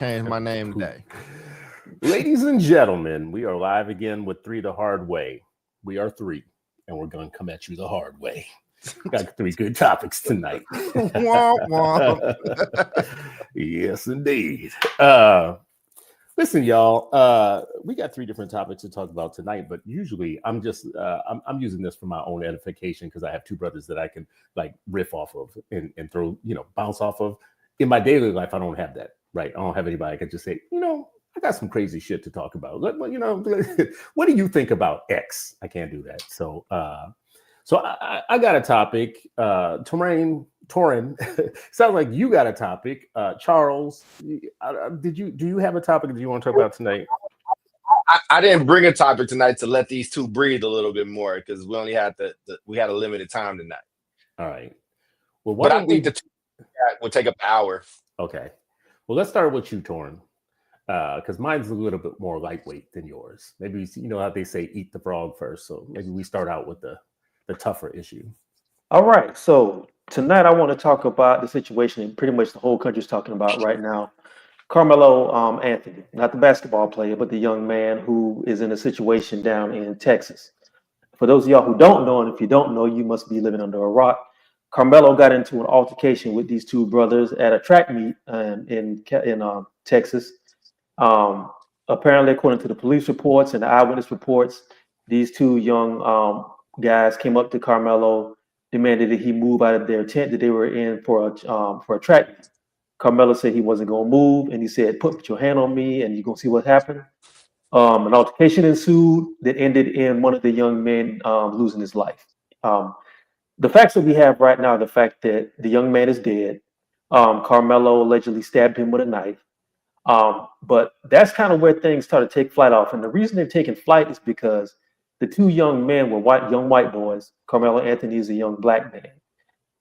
Change my name today. Ladies and gentlemen, we are live again with Three the Hard Way. We are three, and we're going to come at you the hard way. Got three good topics tonight. Womp womp. Yes, indeed. Listen, y'all. We got three different topics to talk about tonight, but usually I'm just I'm using this for my own edification because I have two brothers that I can like riff off of and throw bounce off of. In my daily life, I don't have that. Right? I don't have anybody I can just say, I got some crazy shit to talk about. What do you think about X? I can't do that. So I got a topic. Torin, sounds like you got a topic. Charles, do you have a topic that you want to talk about tonight? I didn't bring a topic tonight to let these two breathe a little bit more because we only had we had a limited time tonight. All right. Well, but I think the two will take up an hour. Okay. Well, let's start with you, Torin, because mine's a little bit more lightweight than yours. Maybe how they say eat the frog first. So maybe we start out with the tougher issue. All right. So tonight I want to talk about the situation and pretty much the whole country's talking about right now. Carmelo Anthony, not the basketball player, but the young man who is in a situation down in Texas. For those of y'all who don't know, and if you don't know, you must be living under a rock. Carmelo got into an altercation with these two brothers at a track meet in Texas. Apparently, according to the police reports and the eyewitness reports, these two young guys came up to Carmelo, demanded that he move out of their tent that they were in for a track meet. Carmelo said he wasn't going to move, and he said, "Put your hand on me, and you're going to see what happened." An altercation ensued that ended in one of the young men losing his life. The facts that we have right now, the fact that the young man is dead, Carmelo allegedly stabbed him with a knife. But that's kind of where things started to take flight off. And the reason they're taking flight is because the two young men were young white boys. Carmelo Anthony is a young black man.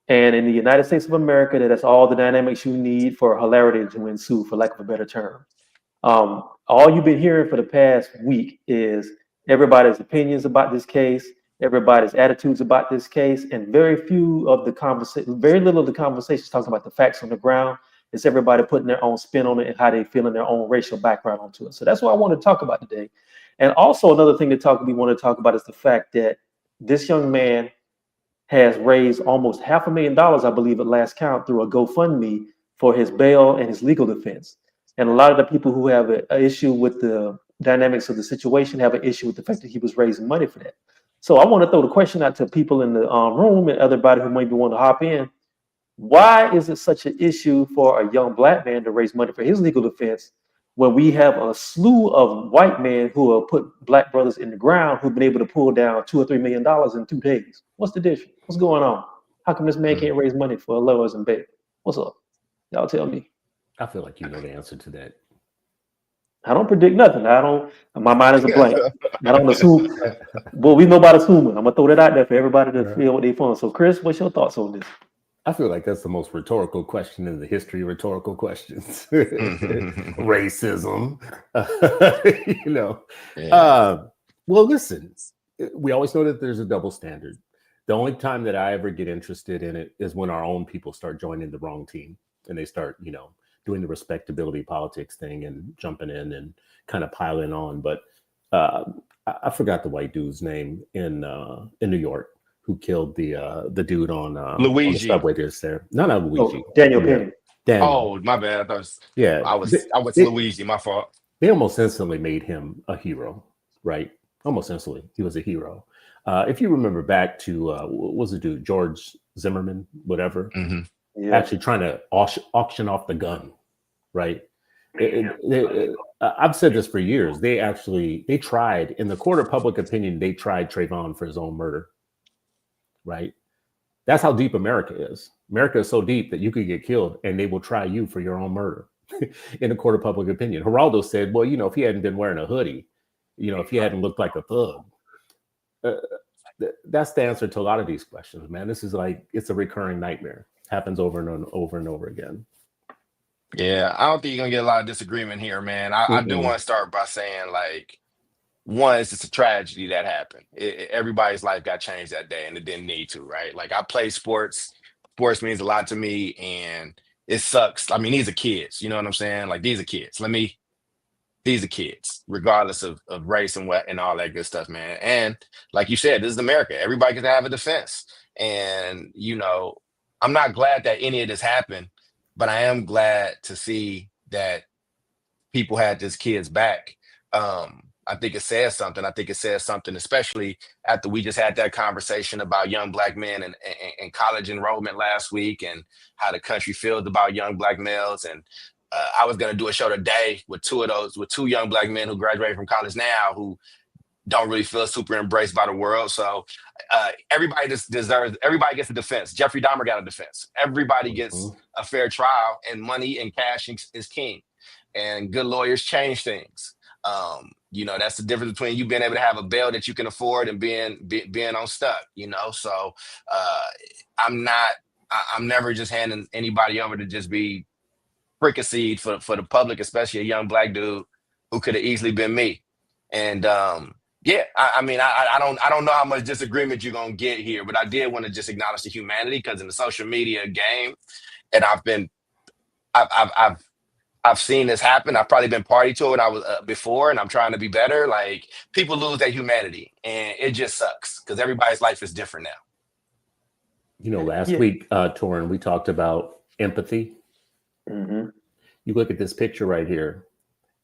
And in the United States of America, that's all the dynamics you need for hilarity to ensue, for lack of a better term. All you've been hearing for the past week is everybody's opinions about this case, everybody's attitudes about this case, and very little of the conversations talking about the facts on the ground. It's everybody putting their own spin on it and how they feel in their own racial background onto it. So that's what I want to talk about today. And also another thing we want to talk about is the fact that this young man has raised almost $500,000, I believe at last count, through a GoFundMe for his bail and his legal defense. And a lot of the people who have an issue with the dynamics of the situation have an issue with the fact that he was raising money for that. So I want to throw the question out to people in the room and everybody who maybe want to hop in. Why is it such an issue for a young black man to raise money for his legal defense when we have a slew of white men who have put black brothers in the ground who've been able to pull down $2 or $3 million in 2 days? What's the difference? What's going on? How come this man can't raise money for lawyers and bail? What's up? Y'all tell me. I feel like you know the answer to that. I don't predict nothing. My mind is a blank. I don't assume. Well, we know about assuming. I'm gonna throw that out there for everybody to feel what they feel. So, Chris, what's your thoughts on this? I feel like that's the most rhetorical question in the history of rhetorical questions. Racism. Well, listen, we always know that there's a double standard. The only time that I ever get interested in it is when our own people start joining the wrong team and they start, doing the respectability politics thing and jumping in and kind of piling on. But I forgot the white dude's name in New York who killed the dude on Luigi. On the subway just there. No, not Luigi. Daniel Penny. Oh, my bad. I thought I was Luigi. My fault. They almost instantly made him a hero, right? Almost instantly, he was a hero. If you remember back to what was the dude, George Zimmerman, whatever. Mm-hmm. Yeah. Actually trying to auction off the gun, right? I've said this for years. They tried, in the court of public opinion, they tried Trayvon for his own murder, right? That's how deep America is. America is so deep that you could get killed and they will try you for your own murder in the court of public opinion. Geraldo said, well, if he hadn't been wearing a hoodie, if he hadn't looked like a thug, that's the answer to a lot of these questions, man. This is it's a recurring nightmare. Happens over and over and over again. Yeah, I don't think you're gonna get a lot of disagreement here, man. I do want to start by saying, one, it's just a tragedy that happened. Everybody's life got changed that day, and it didn't need to, right? I play sports. Sports means a lot to me, and it sucks. I mean, these are kids. You know what I'm saying? Like these are kids. These are kids, regardless of race and what and all that good stuff, man. And like you said, this is America. Everybody can have a defense. And I'm not glad that any of this happened, but I am glad to see that people had this kid's back. I think it says something. I think it says something, especially after we just had that conversation about young black men and college enrollment last week, and how the country feels about young black males. And I was going to do a show today with two young black men who graduated from college now, who don't really feel super embraced by the world. So everybody just everybody gets a defense. Jeffrey Dahmer got a defense. Everybody gets a fair trial, and money and cash is king. And good lawyers change things. That's the difference between you being able to have a bail that you can afford and being on stuck. So I'm never just handing anybody over to just be fricasseed for the public, especially a young black dude who could have easily been me. And I don't know how much disagreement you're gonna get here, but I did want to just acknowledge the humanity, because in the social media game, and I've seen this happen. I've probably been party to it. I was before, and I'm trying to be better. Like, people lose their humanity, and it just sucks because everybody's life is different now. Last week, Torrin, we talked about empathy. Mm-hmm. You look at this picture right here,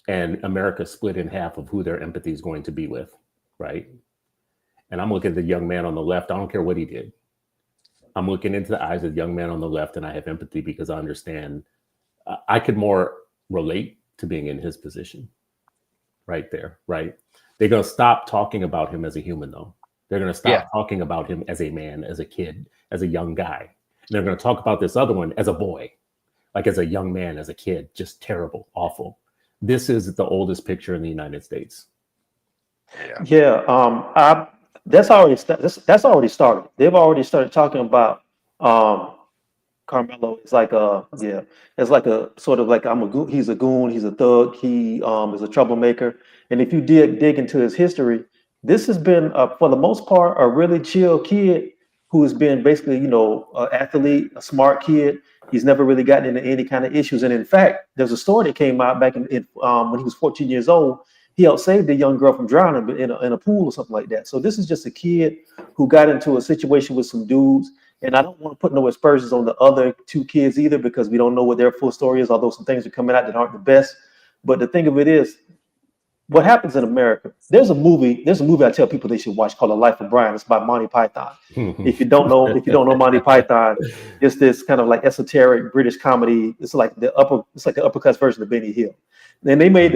and America split in half of who their empathy is going to be with, right? And I'm looking at the young man on the left. I don't care what he did. I'm looking into the eyes of the young man on the left, and I have empathy because I understand. I could more relate to being in his position right there, right? They're going to stop talking about him as a human, though. They're going to stop talking about him as a man, as a kid, as a young guy. And they're going to talk about this other one as a boy, like as a young man, as a kid, just terrible, awful. This is the oldest picture in the United States. That's already started. They've already started talking about Carmelo. It's like it's like a sort of like he's a goon, he's a thug, he is a troublemaker. And if you dig into his history, this has been for the most part a really chill kid who has been basically an athlete, a smart kid. He's never really gotten into any kind of issues. And in fact, there's a story that came out back when he was 14 years old. He helped save the young girl from drowning in a pool or something like that. So this is just a kid who got into a situation with some dudes. And I don't want to put no aspersions on the other two kids either, because we don't know what their full story is, although some things are coming out that aren't the best. But the thing of it is, what happens in America, there's a movie I tell people they should watch called The Life of Brian. It's by Monty Python. If you don't know Monty Python, it's this kind of like esoteric British comedy. It's like the upper class version of Benny Hill. And they made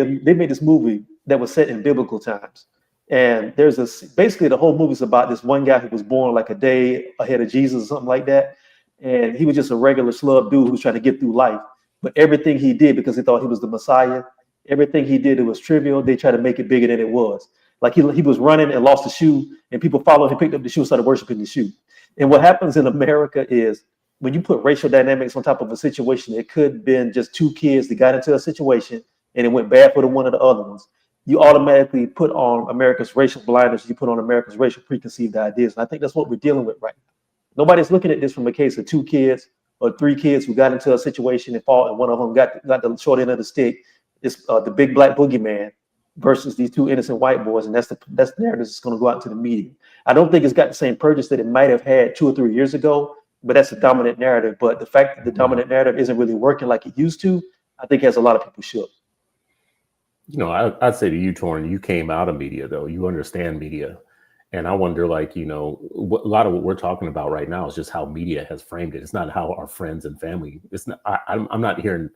this movie that was set in biblical times. And basically the whole movie's about this one guy who was born like a day ahead of Jesus or something like that. And he was just a regular slub dude who was trying to get through life. But everything he did, because he thought he was the Messiah, everything he did, it was trivial. They tried to make it bigger than it was. Like he was running and lost a shoe, and people followed him, picked up the shoe, and started worshiping the shoe. And what happens in America is when you put racial dynamics on top of a situation, it could have been just two kids that got into a situation and it went bad for the one of the other ones. You automatically put on America's racial blinders. You put on America's racial preconceived ideas. And I think that's what we're dealing with right now. Nobody's looking at this from a case of two kids or three kids who got into a situation and fought, and one of them got the short end of the stick. It's the big black boogeyman versus these two innocent white boys, and that's the narrative that's going to go out to the media. I don't think it's got the same purchase that it might have had 2 or 3 years ago, but that's a dominant narrative. But the fact that the dominant narrative isn't really working like it used to, I think has a lot of people shook. I'd say to you, Torrin, you came out of media, though. You understand media. And I wonder, a lot of what we're talking about right now is just how media has framed it. It's not how our friends and family, it's not, I'm not hearing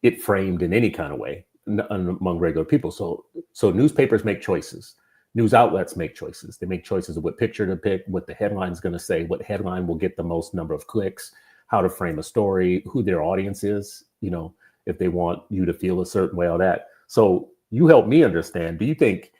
it framed in any kind of way among regular people. So newspapers make choices. News outlets make choices. They make choices of what picture to pick, what the headline's going to say, what headline will get the most number of clicks, how to frame a story, who their audience is, if they want you to feel a certain way, all that. So you help me understand. Do you think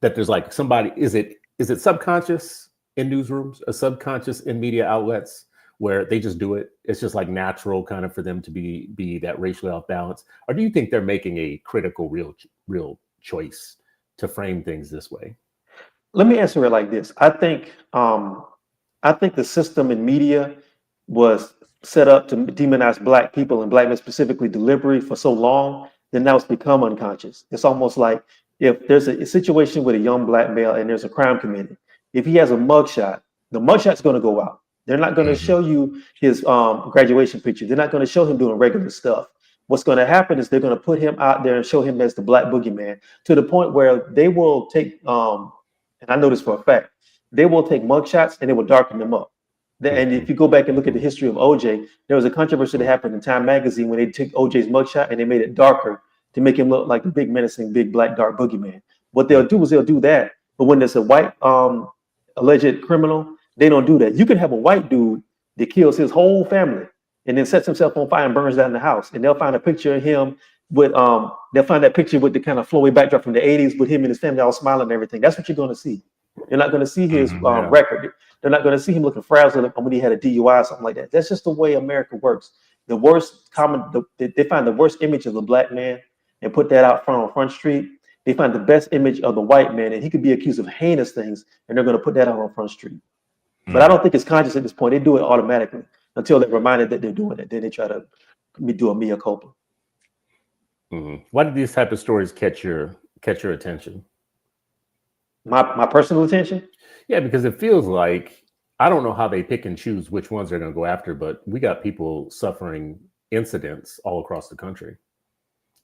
that there's like somebody, is it subconscious in newsrooms, or subconscious in media outlets where they just do it? It's just like natural kind of for them to be that racially off balance? Or do you think they're making a critical, real choice to frame things this way? Let me answer it like this. I think the system in media was set up to demonize black people and black men specifically deliberately for so long, then now it's become unconscious. It's almost like if there's a situation with a young black male and there's a crime committed, if he has a mugshot, the mugshot's going to go out. They're not going to show you his graduation picture. They're not going to show him doing regular stuff. What's going to happen is they're going to put him out there and show him as the black boogeyman to the point where they will take, and I know this for a fact, they will take mugshots and they will darken them up. And if you go back and look at the history of OJ, there was a controversy that happened in Time magazine when they took OJ's mugshot and they made it darker to make him look like the big menacing, big black dark boogeyman. What they'll do is they'll do that. But when there's a white alleged criminal, they don't do that. You can have a white dude that kills his whole family and then sets himself on fire and burns down the house. And they'll find a picture of him with they'll find that picture with the kind of flowy backdrop from the 80s with him and his family all smiling and everything. That's what you're going to see. You're not going to see his record. They're not going to see him looking frazzled when he had a DUI or something like that. That's just the way America works. The worst they find the worst image of the black man and put that out front on Front Street. They find the best image of the white man and he could be accused of heinous things and they're going to put that out on Front Street. But I don't think it's conscious at this point. They do it automatically until they're reminded that they're doing it. Then they try to do a mea culpa. Why did these type of stories catch your attention? My personal attention? Yeah, because it feels like, I don't know how they pick and choose which ones they're going to go after, but we got people suffering incidents all across the country.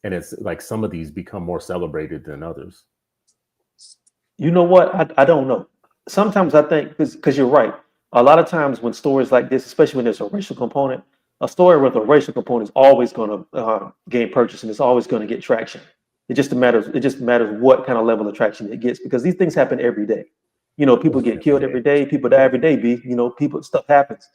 And it's like some of these become more celebrated than others. You know what? I don't know. Sometimes I think, because you're right, a lot of times when stories like this, especially when there's a racial component, a story with a racial component is always going to gain purchase and it's always going to get traction. It just matters what kind of level of traction it gets, because these things happen every day. You know, people get killed every day, people die every day, stuff happens.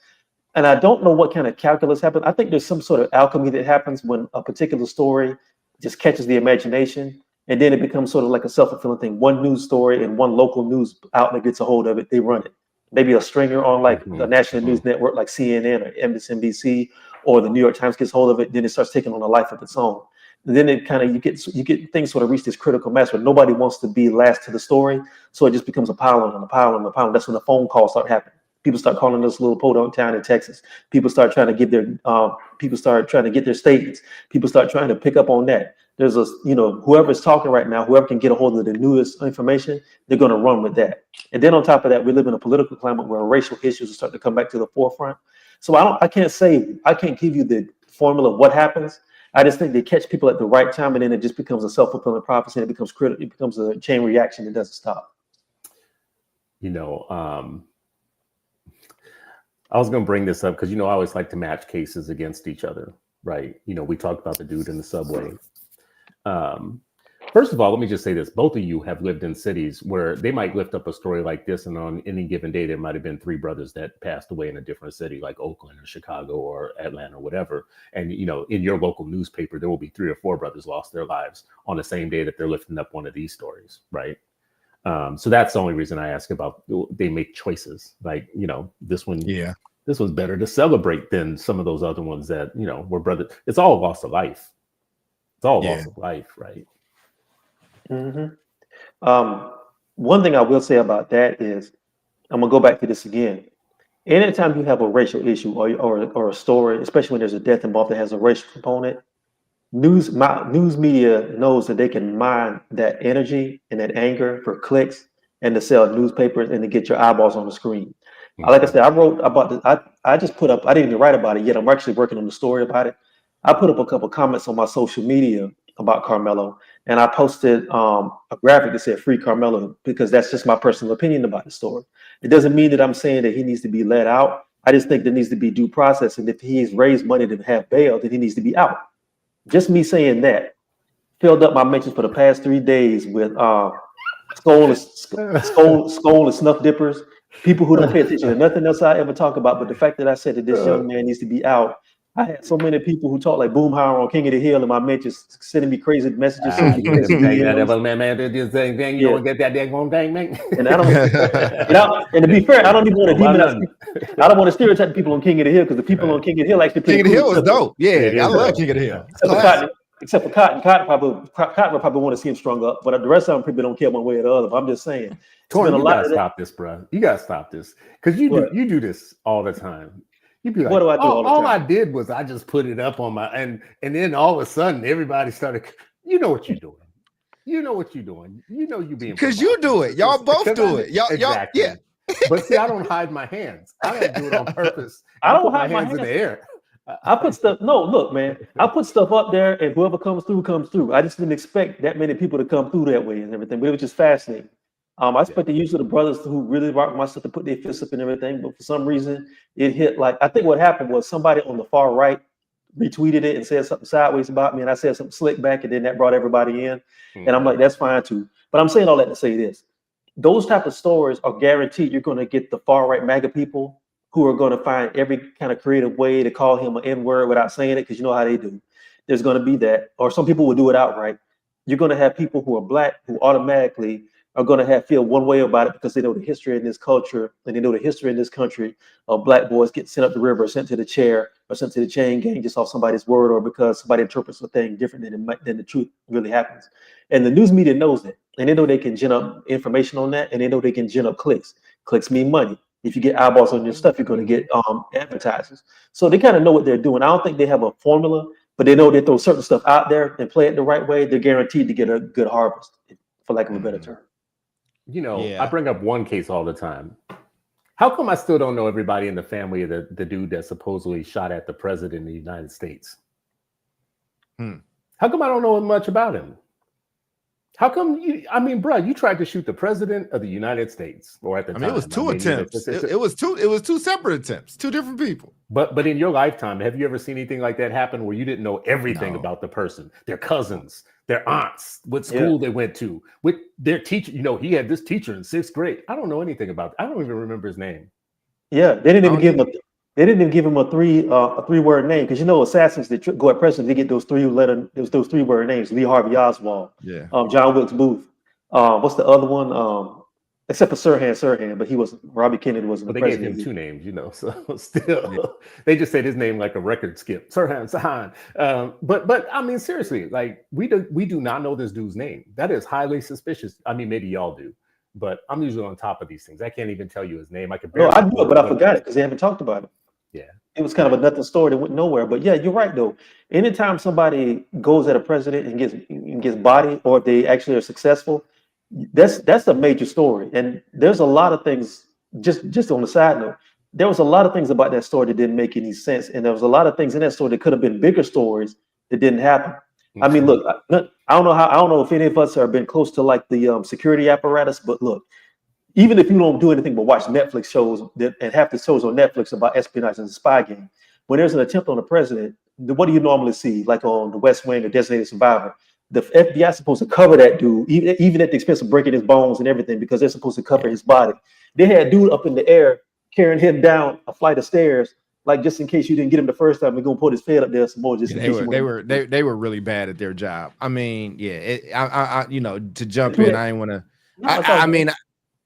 And I don't know what kind of calculus happens. I think there's some sort of alchemy that happens when a particular story just catches the imagination. And then it becomes sort of like a self-fulfilling thing. One news story and one local news outlet gets a hold of it, they run it. Maybe a stringer on like a national news network like CNN or MSNBC or the New York Times gets hold of it, then it starts taking on a life of its own. And then it kind of you get things sort of reach this critical mass where nobody wants to be last to the story. So it just becomes a pile on a pile on a pile. That's when the phone calls start happening. People start calling this little podunk town in Texas. People start trying to get their statements. People start trying to pick up on that. There's whoever's talking right now, whoever can get a hold of the newest information, they're going to run with that. And then on top of that, we live in a political climate where racial issues are starting to come back to the forefront. So I can't give you the formula of what happens. I just think they catch people at the right time, and then it just becomes a self-fulfilling prophecy, and it becomes critical. It becomes a chain reaction that doesn't stop. I was going to bring this up because I always like to match cases against each other, right? We talked about the dude in the subway. First of all, let me just say this. Both of you have lived in cities where they might lift up a story like this, and on any given day, there might have been 3 brothers that passed away in a different city, like Oakland or Chicago or Atlanta or whatever. And, in your local newspaper, there will be 3 or 4 brothers lost their lives on the same day that they're lifting up one of these stories, right? So that's the only reason I ask about, they make choices like, this one, this one's better to celebrate than some of those other ones that, were brothers. It's all loss of life. It's all loss of life, right? Mm-hmm. One thing I will say about that is, I'm gonna go back to this again. Anytime you have a racial issue or a story, especially when there's a death involved that has a racial component, news media knows that they can mine that energy and that anger for clicks and to sell newspapers and to get your eyeballs on the screen. Like I said, I wrote about this. I just put up, I didn't even write about it yet. I'm actually working on the story about it. I put up a couple comments on my social media about Carmelo, and I posted a graphic that said "Free Carmelo" because that's just my personal opinion about the story. It doesn't mean that I'm saying that he needs to be let out. I just think there needs to be due process, and if he's raised money to have bail, then he needs to be out. Just me saying that filled up my mentions for the past 3 days with skull and snuff dippers, people who don't pay attention to nothing else I ever talk about. But the fact that I said that this young man needs to be out, I had so many people who talk like Boomhauer on King of the Hill in my mentions sending me crazy messages. You don't get that dang thing, man. And and to be fair, I don't even want to demonize. I don't want to stereotype people on King of the Hill because the people on King of the Hill actually King of the Hill was dope. Yeah, I love King of the Hill. Except for Cotton. Cotton would probably want to see him strung up, but the rest of them people don't care one way or the other. But I'm just saying. Torrin, you gotta stop this, bro. You gotta stop this because you do this all the time. You'd be like, What do I do all the all time? I did was I just put it up on my and then all of a sudden everybody started. You know what you're doing. You know what you're doing. You know you being Because you do it. Y'all both do it. Y'all, exactly. yeah. But see, I don't hide my hands. I don't do it on purpose. I don't put hide my in the air. I put stuff. No, look, man. I put stuff up there, and whoever comes through comes through. I just didn't expect that many people to come through that way and everything, but it was just fascinating. I expected usually the brothers who really rock my stuff to put their fists up and everything, but for some reason it hit like I think what happened was somebody on the far right retweeted it and said something sideways about me, and I said something slick back, and then that brought everybody in. And I'm like, that's fine too. But I'm saying all that to say this: those type of stories are guaranteed you're going to get the far right MAGA people who are going to find every kind of creative way to call him an N-word without saying it, because you know how they do. There's going to be that, or some people will do it outright. You're going to have people who are black who automatically are going to feel one way about it because they know the history in this culture and they know the history in this country of black boys getting sent up the river, or sent to the chair, or sent to the chain gang just off somebody's word, or because somebody interprets a thing different than the truth really happens. And the news media knows that, and they know they can gin up information on that, and they know they can gin up clicks. Clicks mean money. If you get eyeballs on your stuff, you're going to get advertisers. So they kind of know what they're doing. I don't think they have a formula, but they know they throw certain stuff out there and play it the right way. They're guaranteed to get a good harvest, for lack of a better term. You know, I bring up one case all the time. How come I still don't know everybody in the family of the dude that supposedly shot at the president of the United States? How come I don't know much about him? How come you tried to shoot the president of the United States, or at the time? It was two attempts. It was two separate attempts, two different people. But in your lifetime, have you ever seen anything like that happen where you didn't know everything about the person, their cousins, their aunts, what school they went to, with their teacher? You know, he had this teacher in 6th grade. I don't know anything about it. I don't even remember his name. Yeah, they didn't even give him a three-word name, because you know assassins that go at president, they get those three-word names. Lee Harvey Oswald, John Wilkes Booth. What's the other one? Except for Sirhan, but he wasn't. Robbie Kennedy wasn't. But they gave him 2 names, you know. So still, they just said his name like a record skip, Sirhan. But I mean, seriously, like we do not know this dude's name. That is highly suspicious. I mean, maybe y'all do, but I'm usually on top of these things. I can't even tell you his name. I could. No, I knew it, but I forgot it because they haven't talked about it. Yeah, it was kind of a nothing story that went nowhere. But yeah, you're right though. Anytime somebody goes at a president and gets bodied, or if they actually are successful, that's a major story. And there's a lot of things. Just on the side note, there was a lot of things about that story that didn't make any sense, and there was a lot of things in that story that could have been bigger stories that didn't happen. I mean, look, I don't know if any of us have been close to like the security apparatus, but look, even if you don't do anything but watch Netflix shows, and half the shows on Netflix about espionage and spy game, when there's an attempt on the president, what do you normally see? Like on The West Wing or Designated Survivor, the FBI is supposed to cover that dude, even at the expense of breaking his bones and everything, because they're supposed to cover his body. They had a dude up in the air carrying him down a flight of stairs, like just in case you didn't get him the first time, we're gonna put his head up there some more. Just they were really bad at their job. I mean, I you know, to jump in, I didn't want to.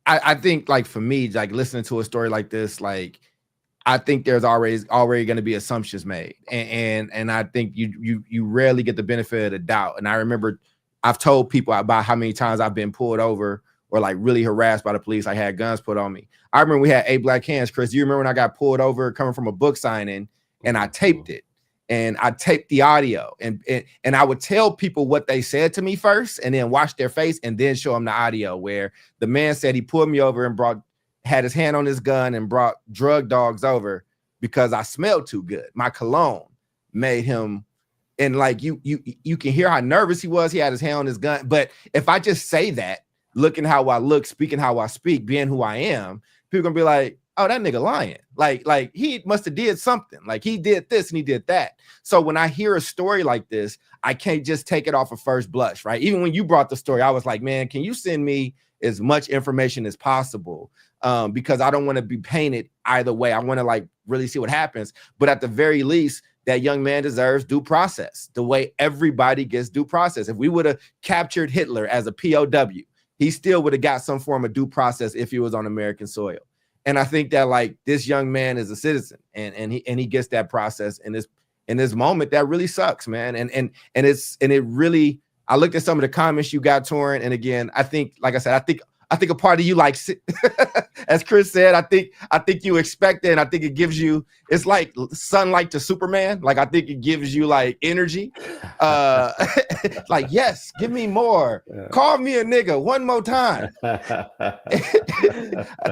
I think like for me, like listening to a story like this, like I think there's already going to be assumptions made, and I think you rarely get the benefit of the doubt. And I remember I've told people about how many times I've been pulled over or like really harassed by the police. I had guns put on me. I remember we had 8 Black Hands. Chris, do you remember when I got pulled over coming from a book signing and I taped it? And I taped the audio, and I would tell people what they said to me first, and then watch their face, and then show them the audio where the man said he pulled me over and had his hand on his gun and brought drug dogs over because I smelled too good. My cologne made him, and like you can hear how nervous he was. He had his hand on his gun. But if I just say that, looking how I look, speaking how I speak, being who I am, people gonna be like, oh, that nigga lying. Like he must have did something. Like he did this and he did that. So when I hear a story like this, I can't just take it off of first blush, right? Even when you brought the story, I was like, man, can you send me as much information as possible? Because I don't want to be painted either way. I want to like really see what happens. But at the very least, that young man deserves due process, the way everybody gets due process. If we would have captured Hitler as a POW, he still would have got some form of due process if he was on American soil. And I think that like this young man is a citizen, and he gets that process in this moment. That really sucks, man. And it really, I looked at some of the comments you got, Torrin, and again, I think, like I said, I think I think a part of you likes it. As Chris said, I think you expect it, and I think it gives you, it's like sunlight to Superman. Like I think it gives you like energy. Like, yes, give me more. Call me a nigga one more time. I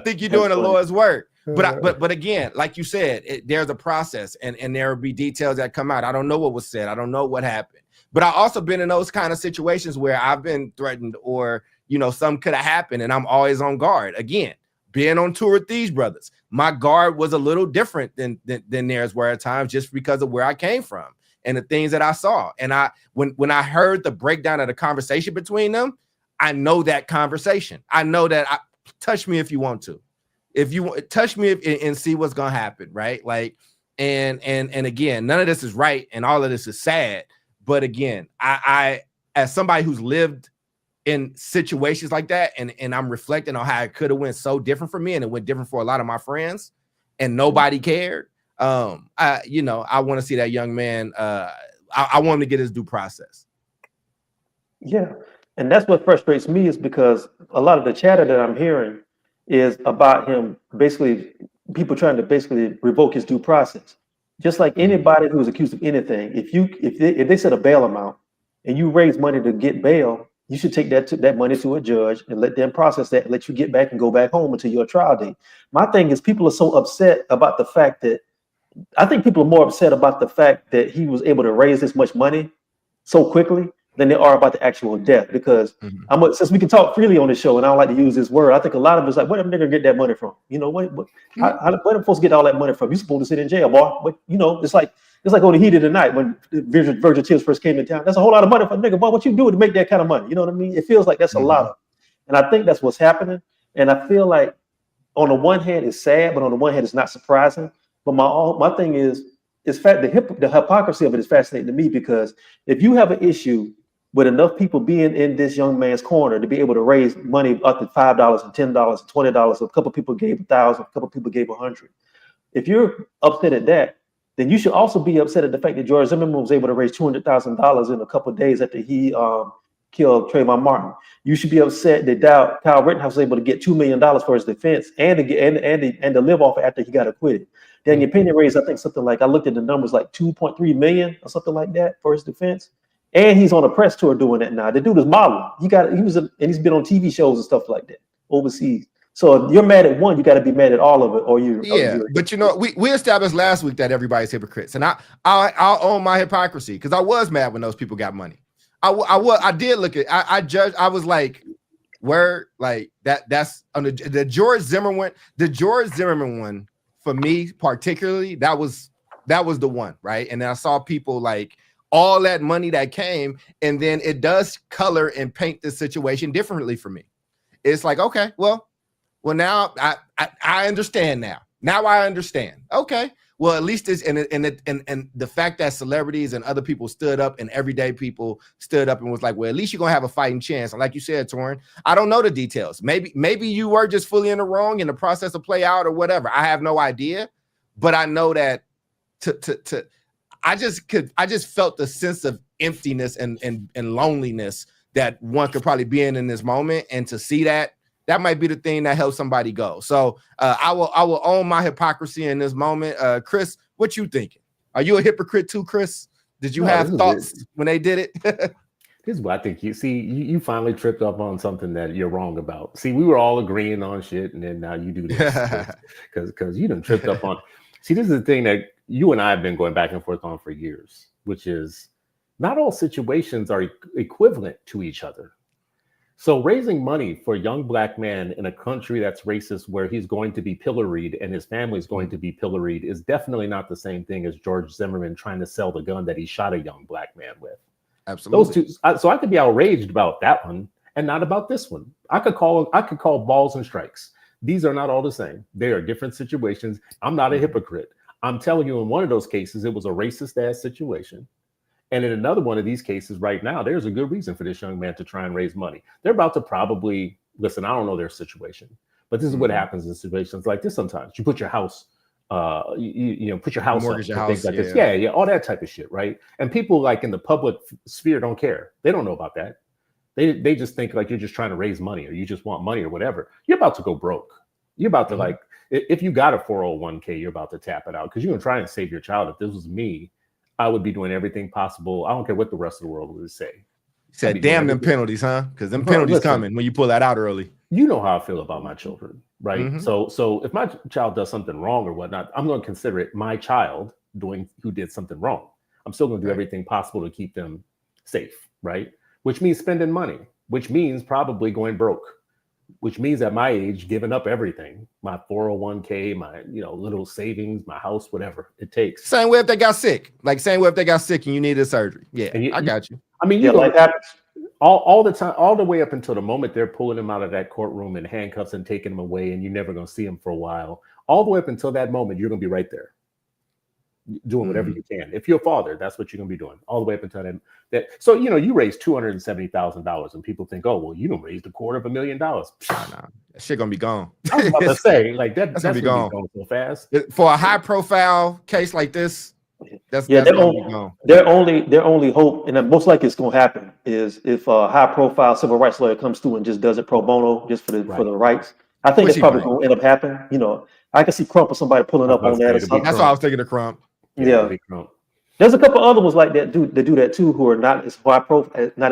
think you're doing the Lord's work. But again, like you said, there's a process, and there will be details that come out. I don't know what was said. I don't know what happened. But I also been in those kind of situations where I've been threatened, or something could have happened, and I'm always on guard. Again, being on tour with these brothers, my guard was a little different than theirs were at times, just because of where I came from and the things that I saw. And when I heard the breakdown of the conversation between them, I know that conversation. I know that touch me if you want to. If you touch me and see what's gonna happen, right? Like, and again, none of this is right, and all of this is sad. But again, I as somebody who's lived in situations like that, and I'm reflecting on how it could have went so different for me, and it went different for a lot of my friends, and nobody cared. I want to see that young man. I want him to get his due process. Yeah, and that's what frustrates me, is because a lot of the chatter that I'm hearing is about him, basically people trying to basically revoke his due process. Just like anybody who's accused of anything, if they set a bail amount and you raise money to get bail, you should take that money to a judge and let them process that, and let you get back and go back home until your trial date. My thing is, people are so upset about the fact that, I think people are more upset about the fact that he was able to raise this much money so quickly than they are about the actual death. Because since we can talk freely on the show, and I don't like to use this word, I think a lot of us like, where them nigga get that money from? Where them folks get all that money from? You supposed to sit in jail, boy. But it's like on the heat of the night when Virgil Tibbs first came in town. That's a whole lot of money for a nigga, boy. What you doing to make that kind of money? You know what I mean? It feels like that's a lot of, and I think that's what's happening. And I feel like on the one hand it's sad, but on the one hand it's not surprising. But my thing is the hypocrisy of it is fascinating to me, because if you have an issue with enough people being in this young man's corner to be able to raise money up to $5 and $10 and $20, a couple people gave 1,000, a couple people gave 100. If you're upset at that, then you should also be upset at the fact that George Zimmerman was able to raise $200,000 in a couple of days after he killed Trayvon Martin. You should be upset that Kyle Rittenhouse was able to get $2 million for his defense and to live off after he got acquitted. Daniel Pena raised, I think, something like, I looked at the numbers, like 2.3 million or something like that for his defense. And he's on a press tour doing that now. The dude is modeling. He's been on TV shows and stuff like that overseas. So if you're mad at one, you got to be mad at all of it, or you. Yeah, but we established last week that everybody's hypocrites, and I'll own my hypocrisy, because I was mad when those people got money. I did look at. I judged. I was like, where like that's on the George Zimmerman one. The George Zimmerman one, for me particularly, that was the one, right? And then I saw people like all that money that came, and then it does color and paint the situation differently for me. It's like, okay, well now I understand now. Now I understand. Okay, well, at least it's and the fact that celebrities and other people stood up, and everyday people stood up and was like, well, at least you're gonna have a fighting chance. And like you said, Torrin, I don't know the details. Maybe you were just fully in the wrong and the process will play out or whatever. I have no idea, but I know that I just felt the sense of emptiness and loneliness that one could probably be in this moment, and to see that might be the thing that helps somebody go. So I will own my hypocrisy in this moment. Chris, what you thinking? Are you a hypocrite too, Chris? Did you have thoughts when they did it? This is what I think. You finally tripped up on something that you're wrong about. See, we were all agreeing on shit, and then now you do this because you done tripped up on. See, this is the thing that you and I have been going back and forth on for years, which is not all situations are equivalent to each other. So raising money for a young black man in a country that's racist, where he's going to be pilloried and his family's going to be pilloried, is definitely not the same thing as George Zimmerman trying to sell the gun that he shot a young black man with. Absolutely. Those two. So I could be outraged about that one and not about this one. I could call balls and strikes. These are not all the same. They are different situations. I'm not a hypocrite. I'm telling you, in one of those cases, it was a racist ass situation. And in another one of these cases right now, there's a good reason for this young man to try and raise money. They're about to probably, listen, I don't know their situation, but this is what happens in situations like this sometimes. You put your house, put your house mortgage up, your things house, like this. Yeah, all that type of shit, right? And people like in the public sphere don't care. They don't know about that. They just think like you're just trying to raise money or you just want money or whatever. You're about to go broke. You're about to like, if you got a 401k, you're about to tap it out because you're going to try and save your child. If this was me, I would be doing everything possible. I don't care what the rest of the world would say. Said, damn them penalties, huh? Because them penalties coming when you pull that out early. You know how I feel about my children, right? So if my child does something wrong or whatnot, I'm going to consider it my child who did something wrong. I'm still going to do everything possible to keep them safe, right? Which means spending money, which means probably going broke, which means at my age, giving up everything, my 401k, my little savings, my house, whatever it takes. Same way if they got sick, same way if they got sick and you needed surgery. Yeah, I got you. I mean, all the time, all the way up until the moment they're pulling them out of that courtroom in handcuffs and taking them away, and you're never going to see them for a while. All the way up until that moment, you're going to be right there, doing whatever you can. If you're a father, that's what you're going to be doing all the way up until that. So you raised $270,000, and people think, oh well, you don't raised $250,000. Nah, that shit gonna be gone. I was about to say that's gonna be gone so fast for a high profile case like this. Their only hope, and most likely it's going to happen, is if a high profile civil rights lawyer comes through and just does it pro bono, just for the rights. I think it's probably going to end up happening. I can see Crump or somebody pulling up on that. That's why I was thinking of Crump. Yeah. There's a couple other ones like that do that too, who are not as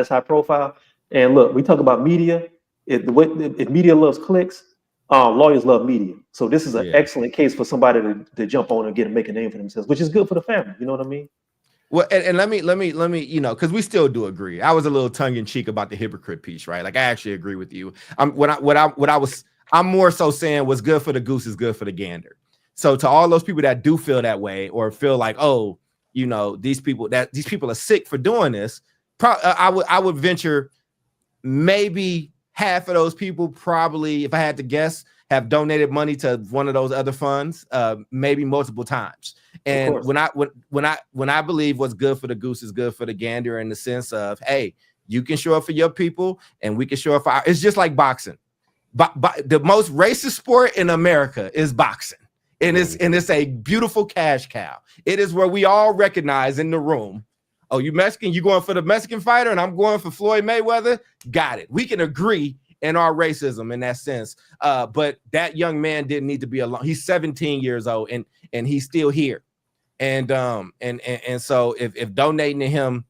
high profile. And look, we talk about media. If media loves clicks, lawyers love media. So this is an excellent case for somebody to jump on and make a name for themselves, which is good for the family. You know what I mean? Well, and let me, because we still do agree. I was a little tongue in cheek about the hypocrite piece, right? Like I actually agree with you. I'm more so saying what's good for the goose is good for the gander. So to all those people that do feel that way or feel like, oh, these people are sick for doing this, I would venture maybe half of those people probably, if I had to guess, have donated money to one of those other funds, maybe multiple times. And when I believe what's good for the goose is good for the gander, in the sense of, hey, you can show up for your people and we can show up for it's just like boxing. But the most racist sport in America is boxing. And it's a beautiful cash cow. It is where we all recognize in the room, oh, you Mexican, you going for the Mexican fighter and I'm going for Floyd Mayweather? Got it. We can agree in our racism in that sense. But that young man didn't need to be alone. He's 17 years old and he's still here. And so if donating to him,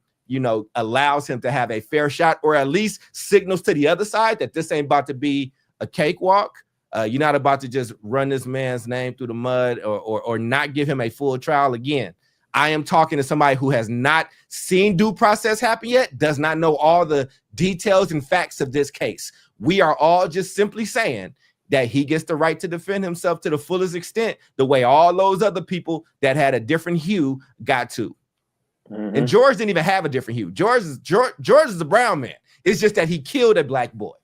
allows him to have a fair shot, or at least signals to the other side that this ain't about to be a cakewalk. You're not about to just run this man's name through the mud or not give him a full trial again. I am talking to somebody who has not seen due process happen yet, does not know all the details and facts of this case. We are all just simply saying that he gets the right to defend himself to the fullest extent, the way all those other people that had a different hue got to. And George didn't even have a different hue. George is a brown man. It's just that he killed a black boy.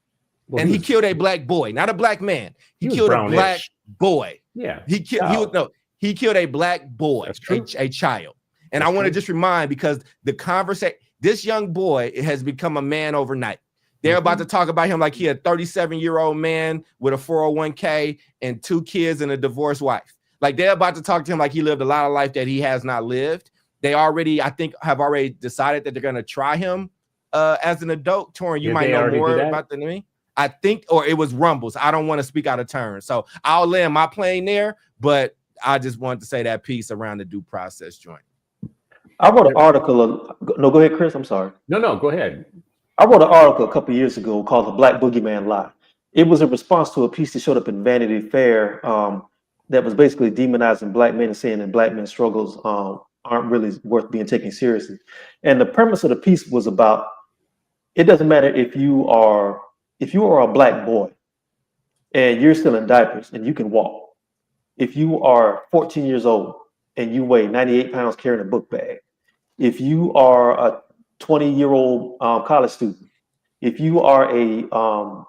Well, he killed a black boy, not a black man. He killed a black boy. Yeah. He killed a black boy, a child. And I want to just remind, because the conversation, this young boy has become a man overnight. They're about to talk about him like he a 37-year-old man with a 401k and 2 kids and a divorced wife. Like they're about to talk to him like he lived a lot of life that he has not lived. They already, I think, have already decided that they're going to try him as an adult. Torrin, you might know more about than me. I think, or it was rumbles. I don't want to speak out of turn. So I'll land my plane there, but I just wanted to say that piece around the due process joint. I wrote an article. No, go ahead, Chris. I'm sorry. No, go ahead. I wrote an article a couple of years ago called "The Black Boogeyman Lie." It was a response to a piece that showed up in Vanity Fair that was basically demonizing black men and saying that black men's struggles aren't really worth being taken seriously. And the premise of the piece was about, it doesn't matter if you are a black boy and you're still in diapers and you can walk. If you are 14 years old and you weigh 98 pounds carrying a book bag, if you are a 20-year-old college student, if you are a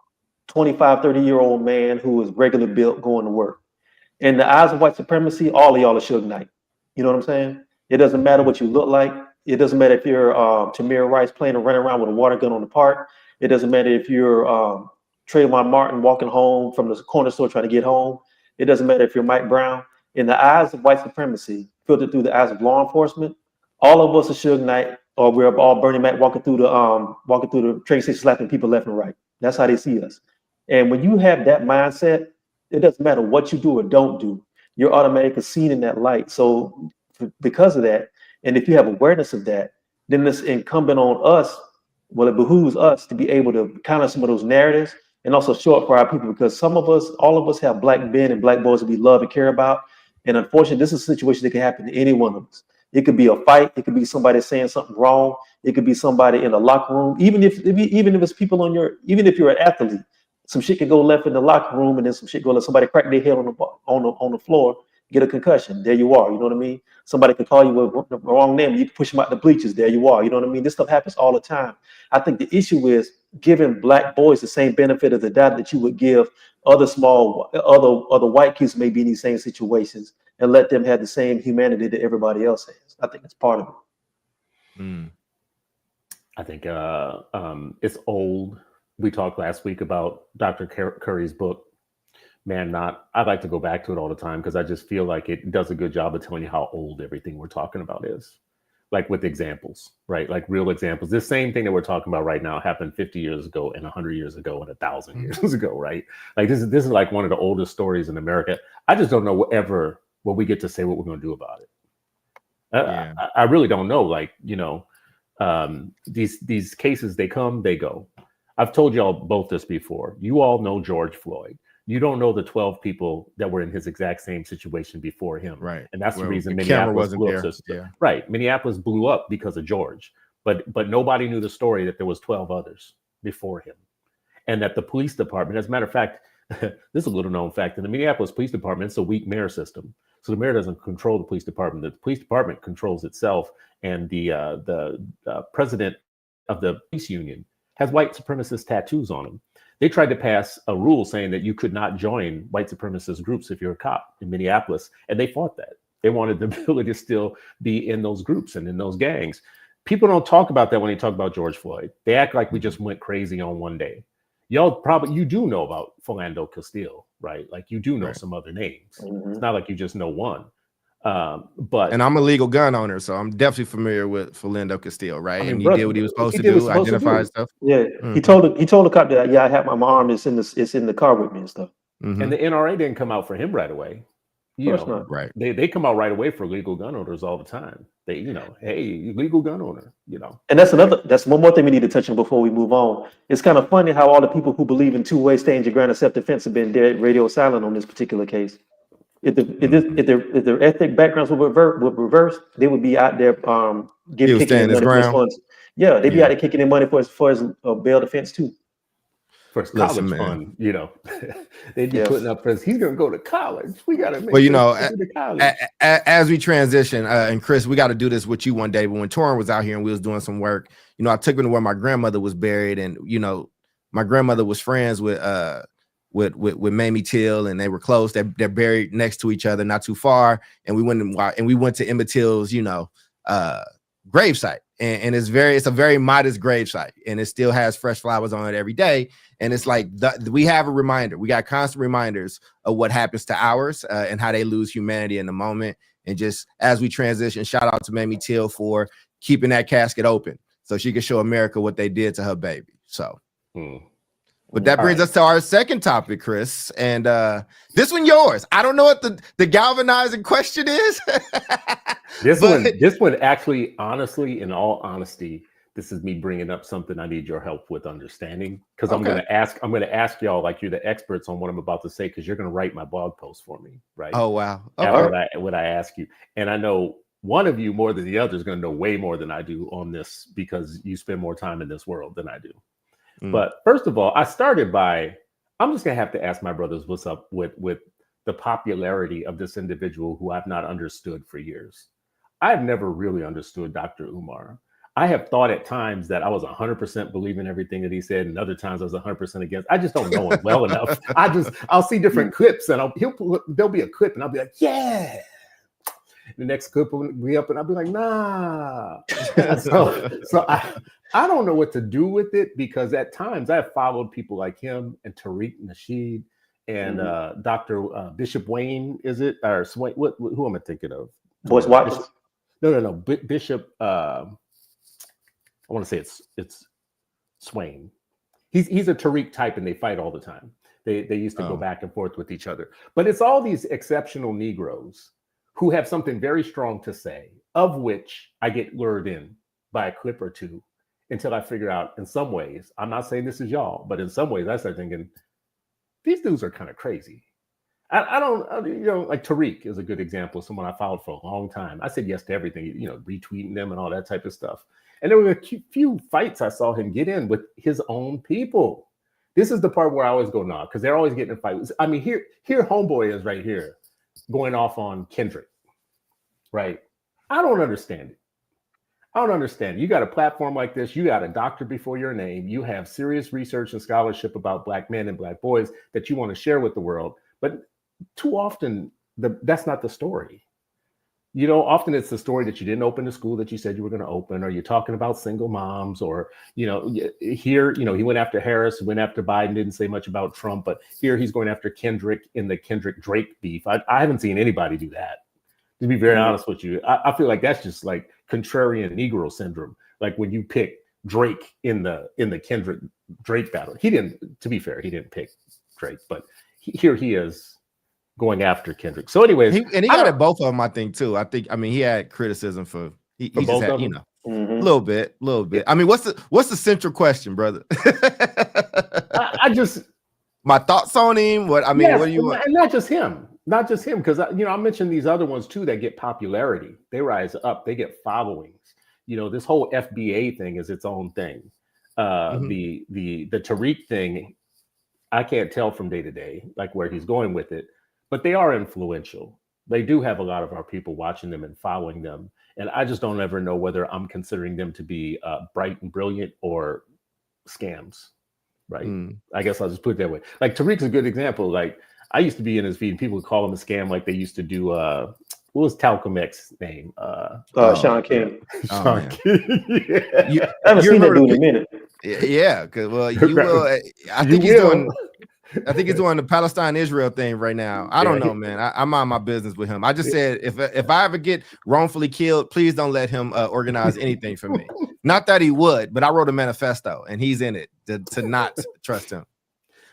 25, 30-year-old man who is regular built going to work, in the eyes of white supremacy, all of y'all are Suge Knight. You know what I'm saying? It doesn't matter what you look like. It doesn't matter if you're Tamir Rice playing and running around with a water gun on the park. It doesn't matter if you're Trayvon Martin walking home from the corner store trying to get home. It doesn't matter if you're Mike Brown. In the eyes of white supremacy, filtered through the eyes of law enforcement, all of us are Suge Knight. or we're all Bernie Mac walking through the train station slapping people left and right. That's how they see us. And when you have that mindset, it doesn't matter what you do or don't do. You're automatically seen in that light. So because of that, and if you have awareness of that, then it's incumbent on us. Well, it behooves us to be able to counter some of those narratives and also show up for our people, because some of us, all of us, have black men and black boys that we love and care about. And unfortunately, this is a situation that can happen to any one of us. It could be a fight. It could be somebody saying something wrong. It could be somebody in the locker room. Even if it's people even if you're an athlete, some shit can go left in the locker room, and then some shit go left. Somebody crack their head on the floor, get a concussion. There you are. You know what I mean? Somebody could call you with the wrong name. You can push them out the bleachers. There you are. You know what I mean? This stuff happens all the time. I think the issue is giving black boys the same benefit of the doubt that you would give other white kids who may be in these same situations, and let them have the same humanity that everybody else has. I think it's part of it. I think it's old. We talked last week about Dr. Curry's book, Man Not. I like to go back to it all the time because I just feel like it does a good job of telling you how old everything we're talking about is. Like with examples, right? Like real examples. This same thing that we're talking about right now happened 50 years ago and 100 years ago and 1,000 years ago, right? Like this is like one of the oldest stories in America. I just don't know what we get to say what we're going to do about it. I really don't know. Like, these cases, they come, they go. I've told y'all both this before. You all know George Floyd. You don't know the 12 people that were in his exact same situation before him. Right. And that's the reason Minneapolis blew up. Yeah. Right. Minneapolis blew up because of George. But nobody knew the story that there was 12 others before him. And that the police department, as a matter of fact, this is a little known fact, in the Minneapolis Police Department, it's a weak mayor system. So the mayor doesn't control the police department. The police department controls itself. And the president of the police union has white supremacist tattoos on him. They tried to pass a rule saying that you could not join white supremacist groups if you're a cop in Minneapolis. And they fought that. They wanted the ability to still be in those groups and in those gangs. People don't talk about that when they talk about George Floyd. They act like we just went crazy on one day. You do know about Philando Castile, right? Like you do know some other names. It's not like you just know one. And I'm a legal gun owner, so I'm definitely familiar with Philando Castile, right? I mean, he did what he was supposed to do, identify stuff. Yeah, he told the cop that I have my arm. It's in the car with me and stuff. And the NRA didn't come out for him right away. Right? They come out right away for legal gun owners all the time. They, hey, legal gun owner, And that's one more thing we need to touch on before we move on. It's kind of funny how all the people who believe in two-way stand your ground and self-defense have been dead radio silent on this particular case. If their ethnic backgrounds would reverse, they would be out there kicking in money for his funds. Yeah, they'd be out there kicking in money for his bail defense too. For his college fund, they'd be putting up for he's gonna go to college. We gotta make as we transition, and Chris, we got to do this with you one day. But when Torrin was out here and we was doing some work, I took him to where my grandmother was buried, and my grandmother was friends with Mamie Till, and they were close. They're buried next to each other, not too far. And we went to Emmett Till's, gravesite, and it's a very modest gravesite, and it still has fresh flowers on it every day. And it's like we have a reminder. We got constant reminders of what happens to ours and how they lose humanity in the moment. And just as we transition, shout out to Mamie Till for keeping that casket open so she could show America what they did to her baby. So. But that brings us to our second topic, Chris. And this one yours. I don't know what the galvanizing question is. This one actually, honestly, in all honesty, this is me bringing up something I need your help with understanding. Because I'm gonna ask y'all like you're the experts on what I'm about to say, because you're gonna write my blog post for me, right? Oh wow. After what I ask you. And I know one of you more than the other is gonna know way more than I do on this because you spend more time in this world than I do. But first of all, I'm just gonna have to ask my brothers what's up with the popularity of this individual who I've not understood for years. I've never really understood Dr. Umar. I have thought at times that I was 100% believing everything that he said, and other times I was 100% against. I just don't know him well enough. I'll see different clips, and there'll be a clip, and I'll be like, yeah. The next clip will be up, and I'll be like, nah. So I don't know what to do with it, because at times I have followed people like him and Tariq Nasheed and Dr. Bishop Wayne, is it? Or who am I thinking of? Boyce Watkins? No. Bishop. I want to say it's Swain. He's a Tariq type, and they fight all the time. They used to go back and forth with each other. But it's all these exceptional Negroes who have something very strong to say, of which I get lured in by a clip or two until I figure out, in some ways, I'm not saying this is y'all, but in some ways I start thinking, these dudes are kind of crazy. I don't, like Tariq is a good example of someone I followed for a long time. I said yes to everything, retweeting them and all that type of stuff. And there were a few fights I saw him get in with his own people. This is the part where I always go, nah, because they're always getting in fights. I mean, here homeboy is right here going off on Kendrick, right? I don't understand it. I don't understand. You got a platform like this. You got a doctor before your name. You have serious research and scholarship about Black men and Black boys that you want to share with the world. But too often, that's not the story. Often it's the story that you didn't open the school that you said you were going to open, or you're talking about single moms, or, here, he went after Harris, went after Biden, didn't say much about Trump, but here he's going after Kendrick in the Kendrick-Drake beef. I haven't seen anybody do that. To be very honest with you, I feel like that's just like contrarian Negro syndrome. Like when you pick Drake in the Kendrick Drake battle, to be fair, he didn't pick Drake, but here he is going after Kendrick. So anyways, he got at both of them, I think too. He had criticism for he both just had, of them? a little bit. I mean, what's the central question, brother? I just my thoughts on him. What do you want? And not just him, because I mentioned these other ones too that get popularity. They rise up, they get followings. This whole FBA thing is its own thing. The Tariq thing, I can't tell from day to day, like where he's going with it, but they are influential. They do have a lot of our people watching them and following them. And I just don't ever know whether I'm considering them to be bright and brilliant or scams, right? I guess I'll just put it that way. Like Tariq's a good example. Like I used to be in his feed and people would call him a scam like they used to do, what was Talcum X's name? Sean King. Sean King. I haven't seen that dude in a minute. Yeah, because you will. I think he's doing the Palestine-Israel thing right now. I don't know, man. I mind my business with him. I just said if I ever get wrongfully killed, please don't let him organize anything for me. Not that he would, but I wrote a manifesto and he's in it to not trust him.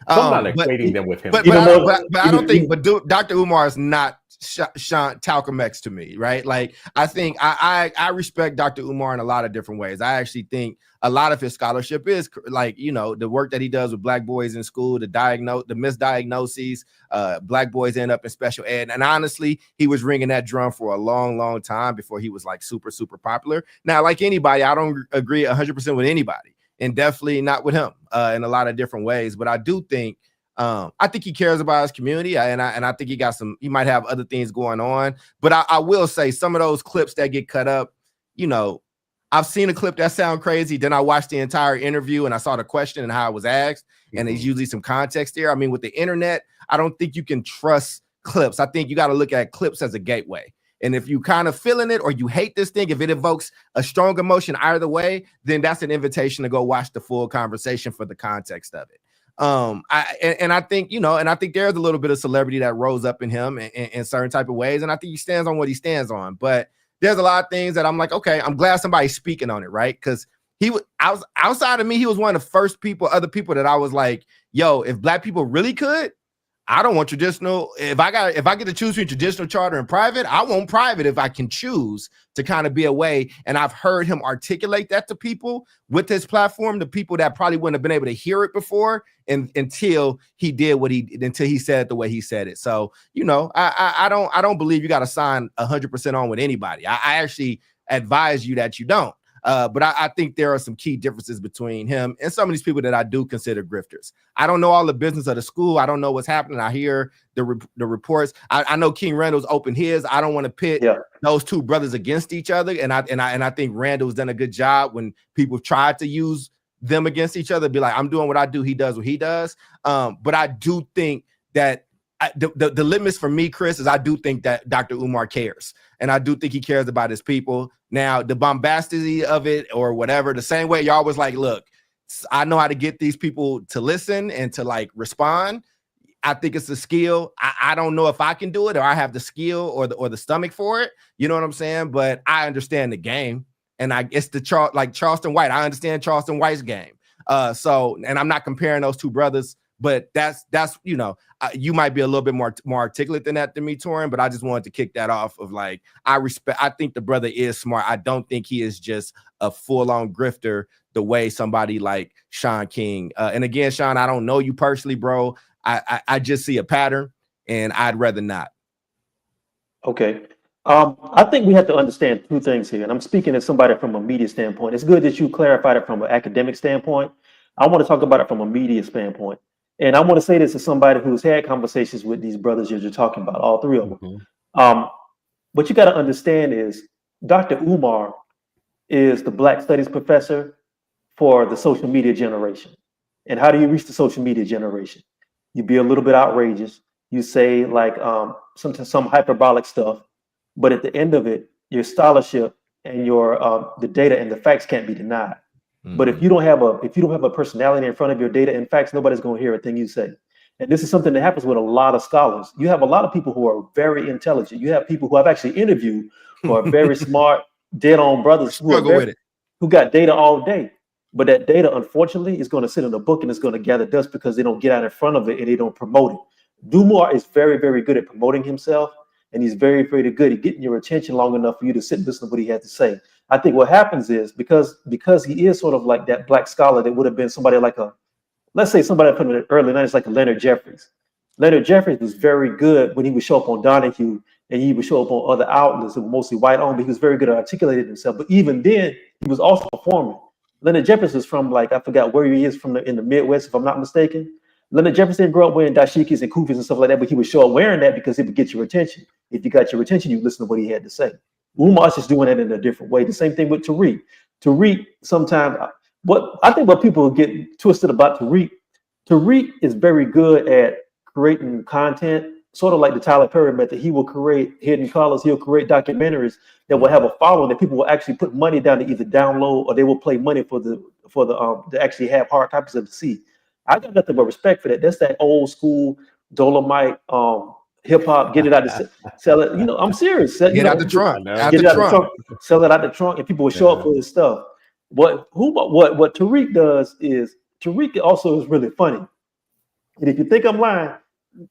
I'm not equating them with him. But I don't think. But Dr. Umar is not Sean Talcum X to me, right? Like I think I respect Dr. Umar in a lot of different ways. I actually think a lot of his scholarship is like the work that he does with Black boys in school, the misdiagnoses. Black boys end up in special ed, and honestly, he was ringing that drum for a long, long time before he was like super, super popular. Now, like anybody, I don't agree 100% with anybody. And definitely not with him in a lot of different ways. But I do think I think he cares about his community, and I think he might have other things going on. But I will say some of those clips that get cut up, I've seen a clip that sound crazy. Then I watched the entire interview and I saw the question and how it was asked. And there's usually some context there. I mean, with the internet, I don't think you can trust clips. I think you got to look at clips as a gateway. And if you kind of feeling it or you hate this thing, if it evokes a strong emotion either way, then that's an invitation to go watch the full conversation for the context of it. I think, and I think there's a little bit of celebrity that rose up in him in certain type of ways. And I think he stands on what he stands on. But there's a lot of things that I'm like, okay, I'm glad somebody's speaking on it, right? Because outside of me, he was one of the first other people that I was like, yo, if Black people really could, I don't want traditional. If I get to choose between traditional charter and private, I want private if I can choose to kind of be a way. And I've heard him articulate that to people with his platform, the people that probably wouldn't have been able to hear it before, and until he said it the way he said it. So, I don't believe you got to sign 100% on with anybody. I actually advise you that you don't. But I think there are some key differences between him and some of these people that I do consider grifters. I don't know all the business of the school. I don't know what's happening. I hear the reports. I know King Randall's opened his. I don't want to pit those two brothers against each other. And I think Randall's done a good job when people tried to use them against each other. Be like, I'm doing what I do. He does what he does. But I do think that the litmus for me, Chris, is I do think that Dr. Umar cares. And I do think he cares about his people. Now, the bombasticity of it or whatever, the same way y'all was like, look, I know how to get these people to listen and to like respond. I think it's a skill. I don't know if I can do it or I have the skill or the stomach for it. You know what I'm saying? But I understand the game. and it's the Charleston White. I understand Charleston White's game. So, and I'm not comparing those two brothers, but that's you know, you might be a little bit more articulate than me, Torin, but I just wanted to kick that off of like, I think the brother is smart. I don't think he is just a full-on grifter the way somebody like Shaun King. And again, Shaun, I don't know you personally, bro. I just see a pattern, and I'd rather not. Okay. I think we have to understand two things here, and I'm speaking as somebody from a media standpoint. It's good that you clarified it from an academic standpoint. I want to talk about it from a media standpoint. And I want to say this as somebody who's had conversations with these brothers you're talking about, all three of them. What you got to understand is Dr. Umar is the Black Studies professor for the social media generation. And how do you reach the social media generation? You be a little bit outrageous. You say like some hyperbolic stuff, but at the end of it, your scholarship and your the data and the facts can't be denied. But if you don't have a personality in front of your data and facts, nobody's going to hear a thing you say. And this is something that happens with a lot of scholars. You have a lot of people who are very intelligent. You have people who I've actually interviewed who are very smart, dead-on brothers who got data all day. But that data, unfortunately, is going to sit in a book and it's going to gather dust because they don't get out in front of it and they don't promote it. Dumar is very, very good at promoting himself, and he's very, very good at getting your attention long enough for you to sit and listen to what he has to say. I think what happens is because he is sort of like that Black scholar that would have been somebody like let's say somebody from the early 90s, like a Leonard Jeffries. Leonard Jeffries was very good when he would show up on Donahue and he would show up on other outlets that were mostly white owned, but he was very good at articulating himself. But even then, he was also performing. Leonard Jeffries is from I forgot where he is in the Midwest, if I'm not mistaken. Leonard Jefferson grew up wearing dashikis and kufis and stuff like that, but he would show up wearing that because it would get your attention. If you got your attention, you listen to what he had to say. Umar's just doing it in a different way. The same thing with Tariq. Tariq, sometimes, I think what people get twisted about Tariq is very good at creating content, sort of like the Tyler Perry method. He will create hidden colors. He'll create documentaries that will have a following that people will actually put money down to either download or they will play money for the to actually have hard copies of the see. I got nothing but respect for that. That's that old school Dolomite hip hop. Get it out to sell it. You know, I'm serious. Get out the trunk. Get it out the trunk. Sell it out the trunk, and people will show up for this stuff. What Tariq does is Tariq also is really funny. And if you think I'm lying,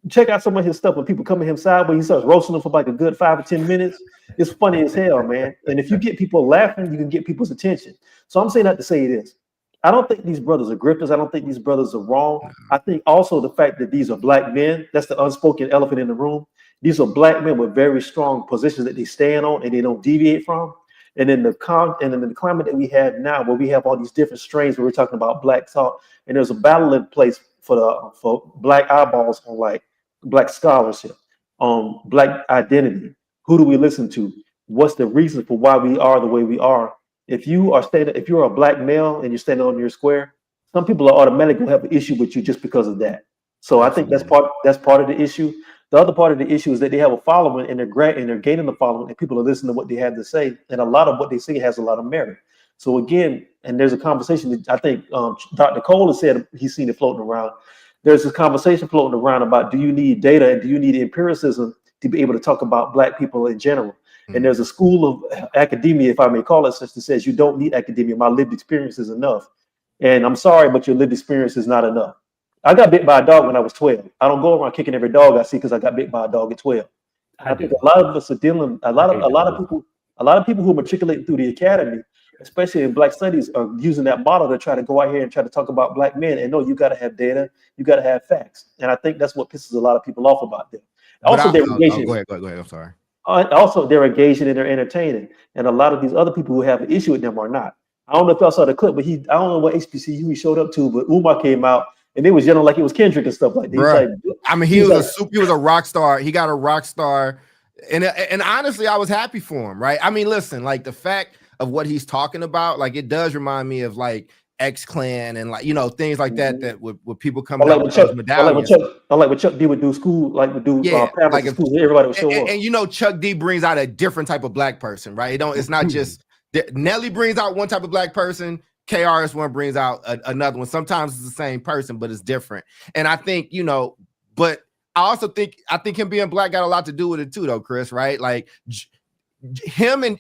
check out some of his stuff when people come to him sideways. He starts roasting them for like a good 5 or 10 minutes. It's funny as hell, man. And if you get people laughing, you can get people's attention. So I'm saying that to say this. I don't think these brothers are grifters. I don't think these brothers are wrong. I think also the fact that these are Black men, that's the unspoken elephant in the room. These are Black men with very strong positions that they stand on and they don't deviate from. And in the climate that we have now, where we have all these different strains, where we're talking about Black talk, and there's a battle in place for Black eyeballs on like Black scholarship, on Black identity. Who do we listen to? What's the reason for why we are the way we are? If you're a Black male and you're standing on your square, some people are automatically gonna have an issue with you just because of that. So I think that's part of the issue. The other part of the issue is that they have a following and they're gaining the following, and people are listening to what they have to say, and a lot of what they say has a lot of merit. So again, and there's a conversation that I think Dr. Cole has said he's seen it floating around. There's a conversation floating around about, do you need data and do you need empiricism to be able to talk about Black people in general? And there's a school of academia, if I may call it such, that says you don't need academia. My lived experience is enough. And I'm sorry, but your lived experience is not enough. I got bit by a dog when I was 12. I don't go around kicking every dog I see because I got bit by a dog at 12. I think a lot of us are dealing. A lot of people who matriculate through the academy, especially in Black studies, are using that model to try to go out here and try to talk about Black men. And no, you got to have data, you got to have facts. And I think that's what pisses a lot of people off about them. Also, they're engaging. Go ahead. I'm sorry. Also, they're engaging and they're entertaining, and a lot of these other people who have an issue with them are not. I don't know if y'all saw the clip, but I don't know what HBCU he showed up to, but Umar came out and they was yelling like it was Kendrick and stuff like that. Like, I mean, he was a rock star. He got a rock star, and honestly, I was happy for him, right? I mean, listen, like the fact of what he's talking about, like it does remind me of like X-Clan and like, you know, things like that, that with people coming out with those medallions. I like what Chuck D would do school, like would do like school, everybody would show up. And you know, Chuck D brings out a different type of Black person, right? It's not just Nelly brings out one type of Black person, KRS-One brings out another one. Sometimes it's the same person, but it's different. And I think, you know, but I think him being Black got a lot to do with it too, though, Chris, right? Like him and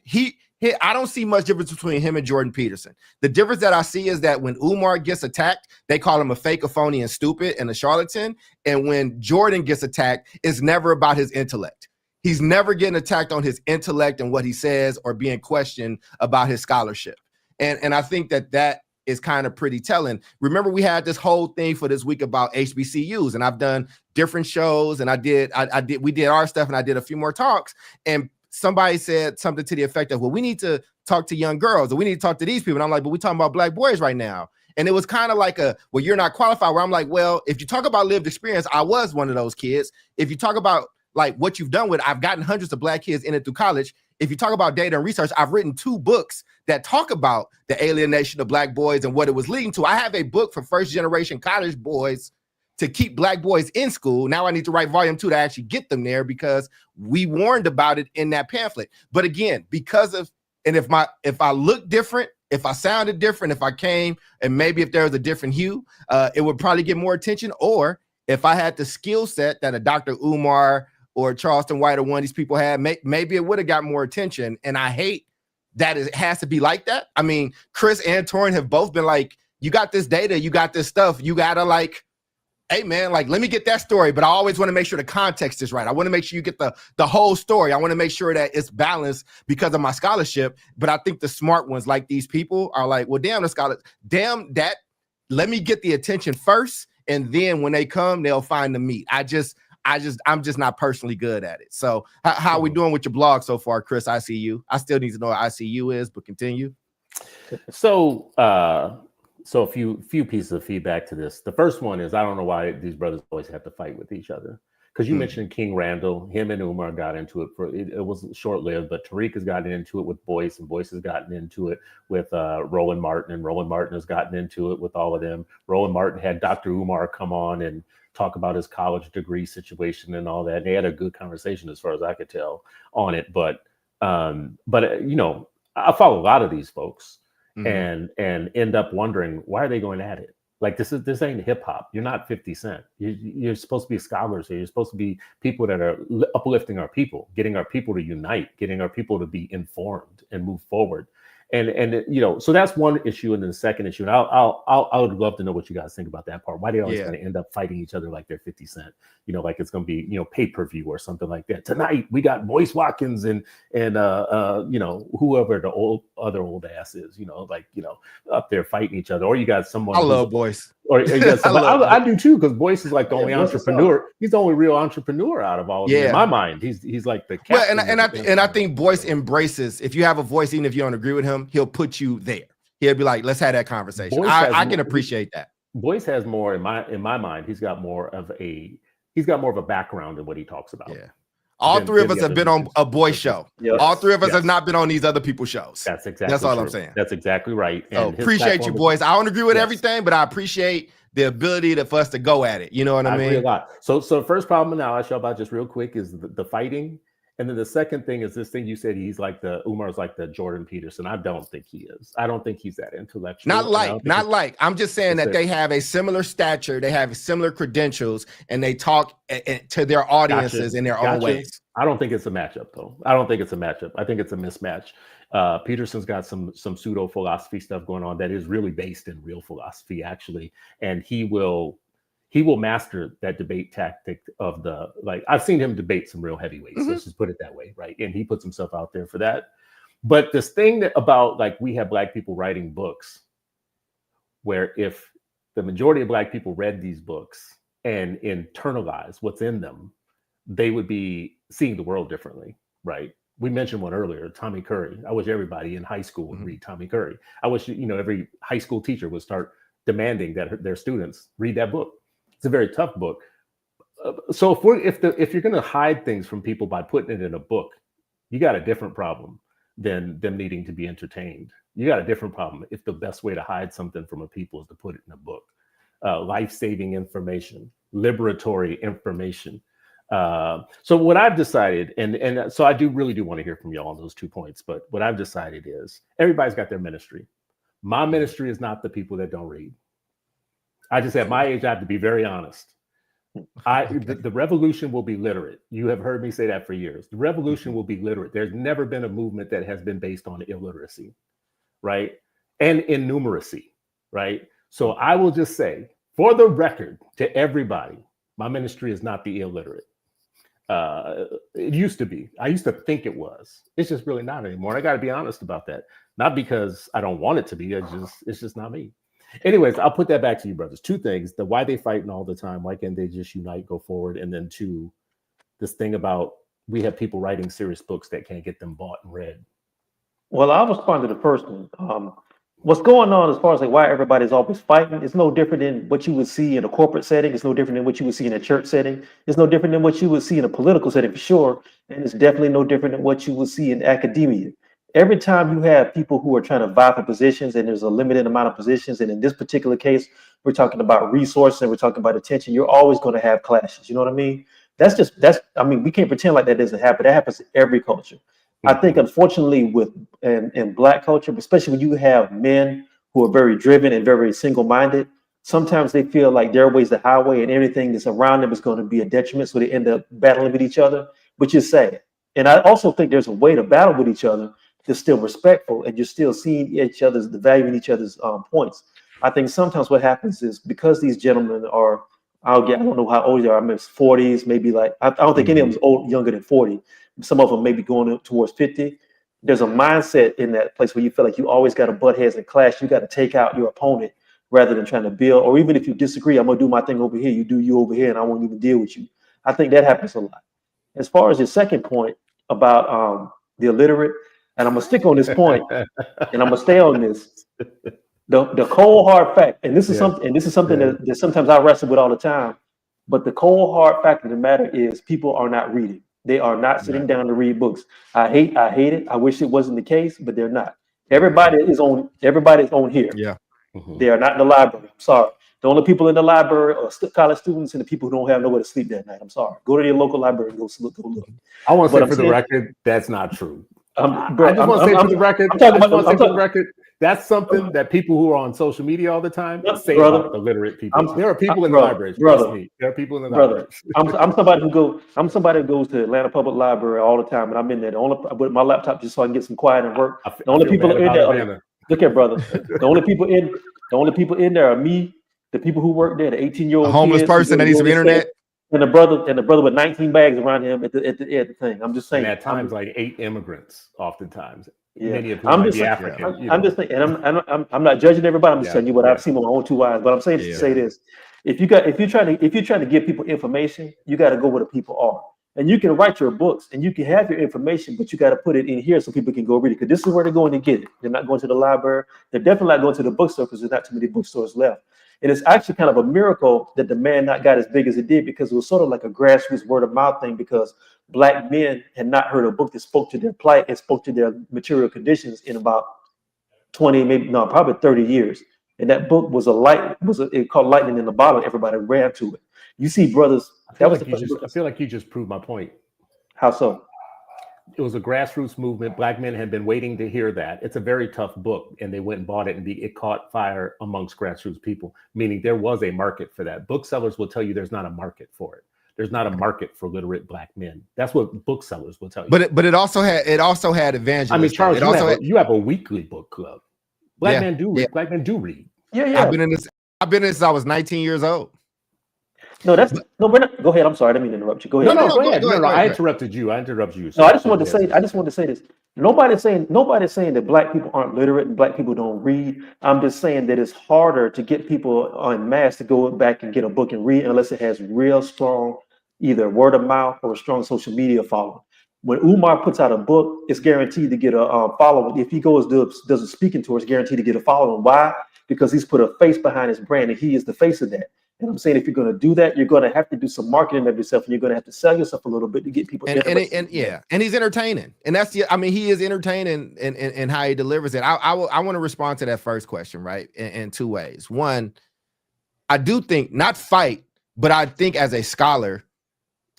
I don't see much difference between him and Jordan Peterson. The difference that I see is that when Umar gets attacked, they call him a fake, a phony, and stupid, and a charlatan. And when Jordan gets attacked, it's never about his intellect. He's never getting attacked on his intellect and what he says or being questioned about his scholarship. And I think that is kind of pretty telling. Remember, we had this whole thing for this week about HBCUs, and I've done different shows, and we did our stuff, and I did a few more talks, and somebody said something to the effect of, well, we need to talk to young girls, or we need to talk to these people. And I'm like, but we're talking about black boys right now. And it was kind of like well, you're not qualified, where I'm like, well, if you talk about lived experience, I was one of those kids. If you talk about like what you've done with, I've gotten hundreds of black kids in it through college. If you talk about data and research, I've written 2 books that talk about the alienation of black boys and what it was leading to. I have a book for first generation college boys to keep black boys in school. Now I need to write volume 2 to actually get them there, because we warned about it in that pamphlet. But again, because of, and if I look different, if I sounded different, if I came and maybe if there was a different hue, it would probably get more attention. Or if I had the skill set that a Dr. Umar or Charleston White or one of these people had, maybe it would have got more attention. And I hate that it has to be like that. I mean, Chris and Torin have both been like, you got this data, you got this stuff, you gotta like, hey man, like, let me get that story. But I always want to make sure the context is right. I want to make sure you get the whole story. I want to make sure that it's balanced because of my scholarship. But I think the smart ones, like these people, are like, well, damn, the scholars, damn that, let me get the attention first. And then when they come, they'll find the meat. I'm just not personally good at it. So how are we doing with your blog so far, Chris? ICU. I still need to know what ICU is, but continue. So a few pieces of feedback to this. The first one is, I don't know why these brothers always have to fight with each other. Because you mentioned King Randall, him and Umar got into it it was short-lived, but Tariq has gotten into it with Boyce, and Boyce has gotten into it with Roland Martin, and Roland Martin has gotten into it with all of them. Roland Martin had Dr. Umar come on and talk about his college degree situation and all that. And they had a good conversation, as far as I could tell, on it. But you know, I follow a lot of these folks and end up wondering, why are they going at it? Like, this ain't hip hop. You're not 50 Cent. You're supposed to be scholars here. You're supposed to be people that are uplifting our people, getting our people to unite, getting our people to be informed and move forward. And you know, so that's one issue. And then the second issue, and I would love to know what you guys think about that part. Why they always going to end up fighting each other like they're 50 Cent? You know, like it's going to be, you know, pay-per-view or something like that. Tonight we got Boyce Watkins and you know, whoever the other old ass is, you know, like, you know, up there fighting each other. Or you got someone. I love Boyce. Or you got I do too, because Boyce is like the only entrepreneur. He's the only real entrepreneur out of all of them. In my mind, he's like the captain. Well, and I think Boyce embraces, if you have a voice, even if you don't agree with him, he'll put you there. He'll be like, let's have that conversation. I can appreciate that. Boyce has more in my mind. He's got more of a background in what he talks about. Yeah. All three of us have been on a Boyce show. Yep. All three of us have not been on these other people's shows. That's all I'm saying. That's exactly right. And appreciate you, boys. I don't agree with everything, but I appreciate the ability for us to go at it. You know what I mean? Agree a lot. So the first problem now I show about just real quick is the fighting. And then the second thing is this thing you said, Umar's like the Jordan Peterson. I don't think he is. I don't think he's that intellectual. Not like. I'm just saying that they have a similar stature, they have similar credentials, and they talk to their audiences in their own ways. I don't think it's a matchup, though. I don't think it's a matchup. I think it's a mismatch. Peterson's got some pseudo philosophy stuff going on that is really based in real philosophy, actually, and he will master that debate tactic of I've seen him debate some real heavyweights. Let's just put it that way, right? And he puts himself out there for that. But this thing about we have Black people writing books, where if the majority of Black people read these books and internalize what's in them, they would be seeing the world differently, right? We mentioned one earlier, Tommy Curry. I wish everybody in high school would read Tommy Curry. I wish, every high school teacher would start demanding that their students read that book. It's a very tough book. So if you're going to hide things from people by putting it in a book, you got a different problem than them needing to be entertained. You got a different problem if the best way to hide something from a people is to put it in a book. Life-saving information, liberatory information. So what I've decided, and so I really do want to hear from y'all on those 2 points, but what I've decided is everybody's got their ministry. My ministry is not the people that don't read. I just at my age, I have to be very honest. The revolution will be literate. You have heard me say that for years. The revolution will be literate. There's never been a movement that has been based on illiteracy, right? And innumeracy, right? So I will just say, for the record, to everybody, my ministry is not the illiterate. It used to be. I used to think it was. It's just really not anymore. I got to be honest about that. Not because I don't want it to be. It's just not me. Anyways, I'll put that back to you, brothers. Two things: the why they fighting all the time. Why can't they just unite, go forward? And then two, this thing about we have people writing serious books that can't get them bought and read. Well, I'll respond to the first one. What's going on as far as like why everybody's always fighting? It's no different than what you would see in a corporate setting. It's no different than what you would see in a church setting. It's no different than what you would see in a political setting for sure. And it's definitely no different than what you would see in academia. Every time you have people who are trying to vie for positions and there's a limited amount of positions, and in this particular case, we're talking about resources and we're talking about attention, you're always going to have clashes. You know what I mean? I mean, we can't pretend like that doesn't happen. That happens in every culture. I think, unfortunately, with in Black culture, especially when you have men who are very driven and very single-minded, sometimes they feel like their way's the highway and everything that's around them is going to be a detriment. So they end up battling with each other, which is sad. And I also think there's a way to battle with each other that's still respectful and you're still seeing the value in each other's points. I think sometimes what happens is because these gentlemen are, I don't know how old they are, I mean, 40s, maybe like, I don't think any of them is younger than 40. Some of them may be going towards 50. There's a mindset in that place where you feel like you always got to butt heads and clash. You got to take out your opponent rather than trying to build, or even if you disagree, I'm going to do my thing over here. You do you over here and I won't even deal with you. I think that happens a lot. As far as your second point about the illiterate, and I'm going to stick on this point and I'm going to stay on this. The cold hard fact, and this is something that sometimes I wrestle with all the time, but the cold hard fact of the matter is people are not reading. They are not sitting down to read books. I hate it. I wish it wasn't the case, but they're not. Everybody's on here. Yeah. They are not in the library. I'm sorry. The only people in the library are college students and the people who don't have nowhere to sleep that night. I'm sorry. Go to your local library and go look. I want to say for the record, that's not true. I just want to say for the record, that's something that people who are on social media all the time say about the literate people. There are people in the libraries. Trust me. There are people in the libraries. I'm somebody who goes to Atlanta Public Library all the time, and I'm in there. With my laptop just so I can get some quiet and work. The only people in there. Look here, brother. The only people in there are me, the people who work there, the 18-year-old homeless person that needs some internet. And the brother with 19 bags around him at the thing. I'm just saying. And at times, like 8 immigrants, oftentimes. Yeah. Many of whom are African. I'm just saying, and I'm not judging everybody. I'm just telling you what I've seen with my own 2 eyes. But I'm saying to say this: if you're trying to give people information, you got to go where the people are. And you can write your books and you can have your information, but you got to put it in here so people can go read it. Because this is where they're going to get it. They're not going to the library. They're definitely not going to the bookstore because there's not too many bookstores left. And it's actually kind of a miracle that the Man not got as big as it did, because it was sort of like a grassroots word of mouth thing, because Black men had not heard a book that spoke to their plight and spoke to their material conditions in about 20, probably 30 years. And that book was it called Lightning in the Bottle. Everybody ran to it. You see, brothers. I feel like you just proved my point. How so? It was a grassroots movement. Black men had been waiting to hear that. It's a very tough book, and they went and bought it, and it caught fire amongst grassroots people, meaning there was a market for that. Booksellers will tell you there's not a market for it. There's not a market for literate Black men. That's what booksellers will tell you. But it also had evangelists. I mean, Charles, you have a weekly book club. Black men do read. Black men do read. Yeah. I've been in this since I was 19 years old. We're not. Go ahead. I'm sorry. I didn't mean to interrupt you. Go ahead. Go ahead. I interrupted you. No, I just wanted to say this. Nobody's saying that Black people aren't literate and Black people don't read. I'm just saying that it's harder to get people en masse to go back and get a book and read unless it has real strong either word of mouth or a strong social media following. When Umar puts out a book, it's guaranteed to get a following. If he does a speaking tour, it's guaranteed to get a following. Why? Because he's put a face behind his brand and he is the face of that. And I'm saying if you're going to do that, you're going to have to do some marketing of yourself, and you're going to have to sell yourself a little bit to get people interested. And he's entertaining, and he is entertaining in how he delivers it. I want to respond to that first question, right, in 2 ways. One, I do think not fight, but I think as a scholar,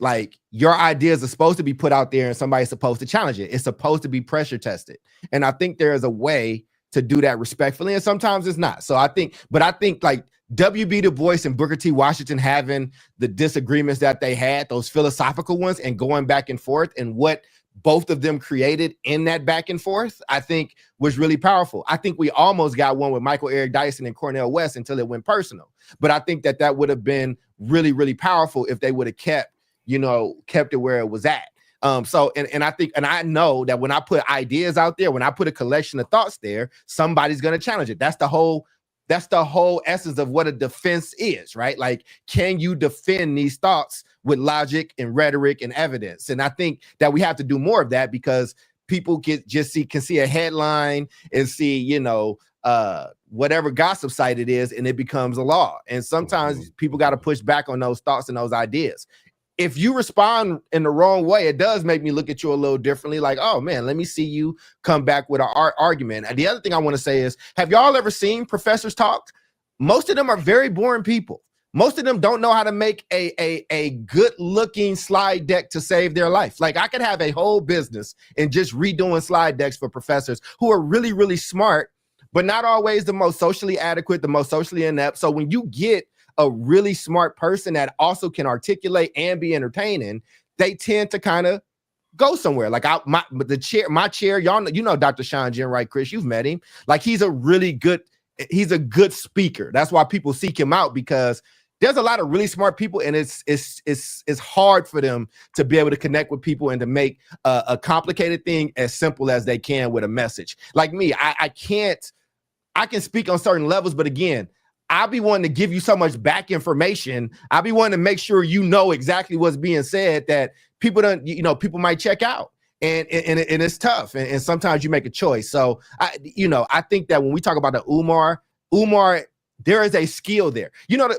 like your ideas are supposed to be put out there, and somebody's supposed to challenge it. It's supposed to be pressure tested, and I think there is a way to do that respectfully, and sometimes it's not. So I think like W.B. Du Bois and Booker T. Washington having the disagreements that they had, those philosophical ones, and going back and forth, and what both of them created in that back and forth, I think was really powerful. I think we almost got one with Michael Eric Dyson and Cornel West until it went personal. But I think that would have been really, really powerful if they would have kept it where it was at. So I think, and I know that when I put ideas out there, when I put a collection of thoughts there, somebody's going to challenge it. That's the whole essence of what a defense is, right? Like, can you defend these thoughts with logic and rhetoric and evidence? And I think that we have to do more of that, because people can see a headline and see, whatever gossip site it is, and it becomes a law. And sometimes people got to push back on those thoughts and those ideas. If you respond in the wrong way, it does make me look at you a little differently. Like, oh man, let me see you come back with an argument. And the other thing I want to say is, have y'all ever seen professors talk? Most of them are very boring people. Most of them don't know how to make a good looking slide deck to save their life. Like, I could have a whole business and just redoing slide decks for professors who are really, really smart, but not always the most socially adequate, the most socially inept. So when you get a really smart person that also can articulate and be entertaining, they tend to kind of go somewhere. Like my chair, y'all know Dr. Sean Jenwright, Chris, you've met him. Like, he's a good speaker. That's why people seek him out, because there's a lot of really smart people, and it's hard for them to be able to connect with people and to make a complicated thing as simple as they can with a message. Like me, I can speak on certain levels, but again, I'll be wanting to give you so much back information. I'll be wanting to make sure you know exactly what's being said, that people people might check out. And it's tough. And sometimes you make a choice. So I think that when we talk about the Umar, there is a skill there.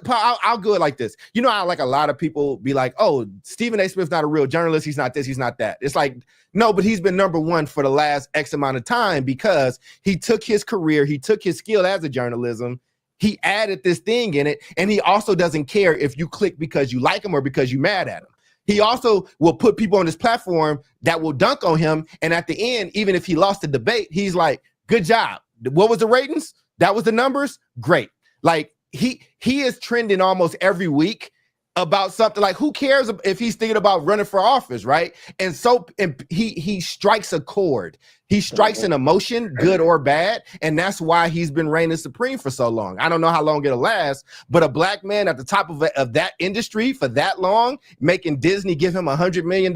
I'll go like this. I like a lot of people be like, oh, Stephen A. Smith's not a real journalist. He's not this, he's not that. It's like, no, but he's been number one for the last X amount of time, because he took his career, he took his skill as a journalism, he added this thing in it, and he also doesn't care if you click because you like him or because you're mad at him. He also will put people on this platform that will dunk on him, and at the end, even if he lost the debate, he's like, good job. What was the ratings? That was the numbers? Great. Like, he is trending almost every week about something. Like, who cares if he's thinking about running for office, right? And so he strikes a chord. He strikes an emotion, good or bad, and that's why he's been reigning supreme for so long. I don't know how long it'll last, but a black man at the top of that industry for that long, making Disney give him $100 million,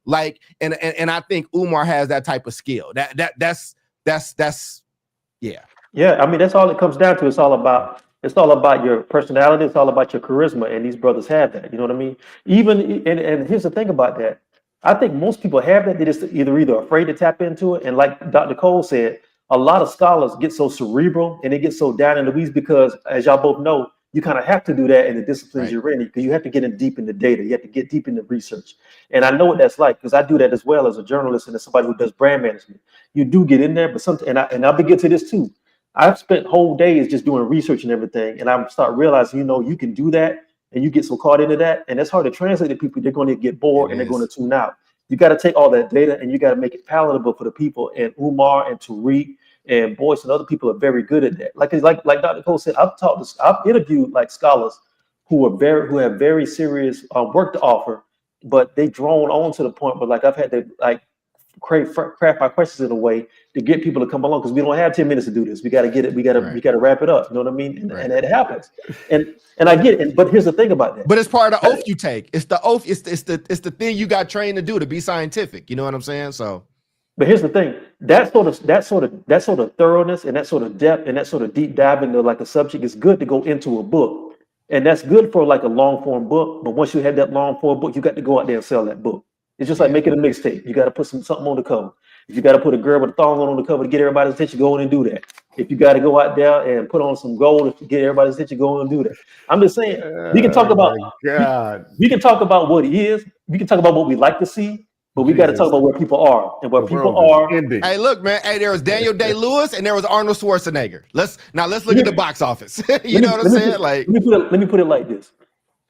like, and I think Umar has that type of skill. That's yeah. Yeah, I mean, that's all it comes down to. It's all about your personality. It's all about your charisma, and these brothers have that. You know what I mean? And here's the thing about that. I think most people have that. They're just either afraid to tap into it. And like Dr. Cole said, a lot of scholars get so cerebral and they get so down in the weeds because, as y'all both know, you kind of have to do that in the disciplines you're in, because you have to get in deep in the data. You have to get deep in the research. And I know what that's like, because I do that as well as a journalist and as somebody who does brand management. You do get in there, but I'll begin to this too. I've spent whole days just doing research and everything, and I start realizing, you can do that, and you get so caught into that, and it's hard to translate to people. They're going to get bored and they're going to tune out. You got to take all that data and you got to make it palatable for the people. And Umar and Tariq and Boyce and other people are very good at that. Like Dr. Cole said, I've interviewed like scholars who have very serious work to offer, but they drone on to the point where like I've had to like craft my questions in a way to get people to come along, because we don't have 10 minutes to do this. We got to get it. We got to wrap it up. You know what I mean? And it happens. And I get it. But here's the thing about that. But it's part of the oath you take. It's the oath. It's the thing you got trained to do, to be scientific. You know what I'm saying? So. But here's the thing. That sort of thoroughness and that sort of depth and that sort of deep dive into like a subject is good to go into a book. And that's good for like a long form book. But once you have that long form book, you got to go out there and sell that book. It's just like making a mixtape. You got to put something on the cover. If you got to put a girl with a thong on the cover to get everybody's attention, go in and do that. If you got to go out there and put on some gold to get everybody's attention, go in and do that. I'm just saying, we can talk about we can talk about what it is. We can talk about what we like to see, but we got to talk about where people are and where people are. Hey, look, man. Hey, there was Daniel Day-Lewis and there was Arnold Schwarzenegger. Let's look at the box office. You know what I'm saying? Like, let me put it like this.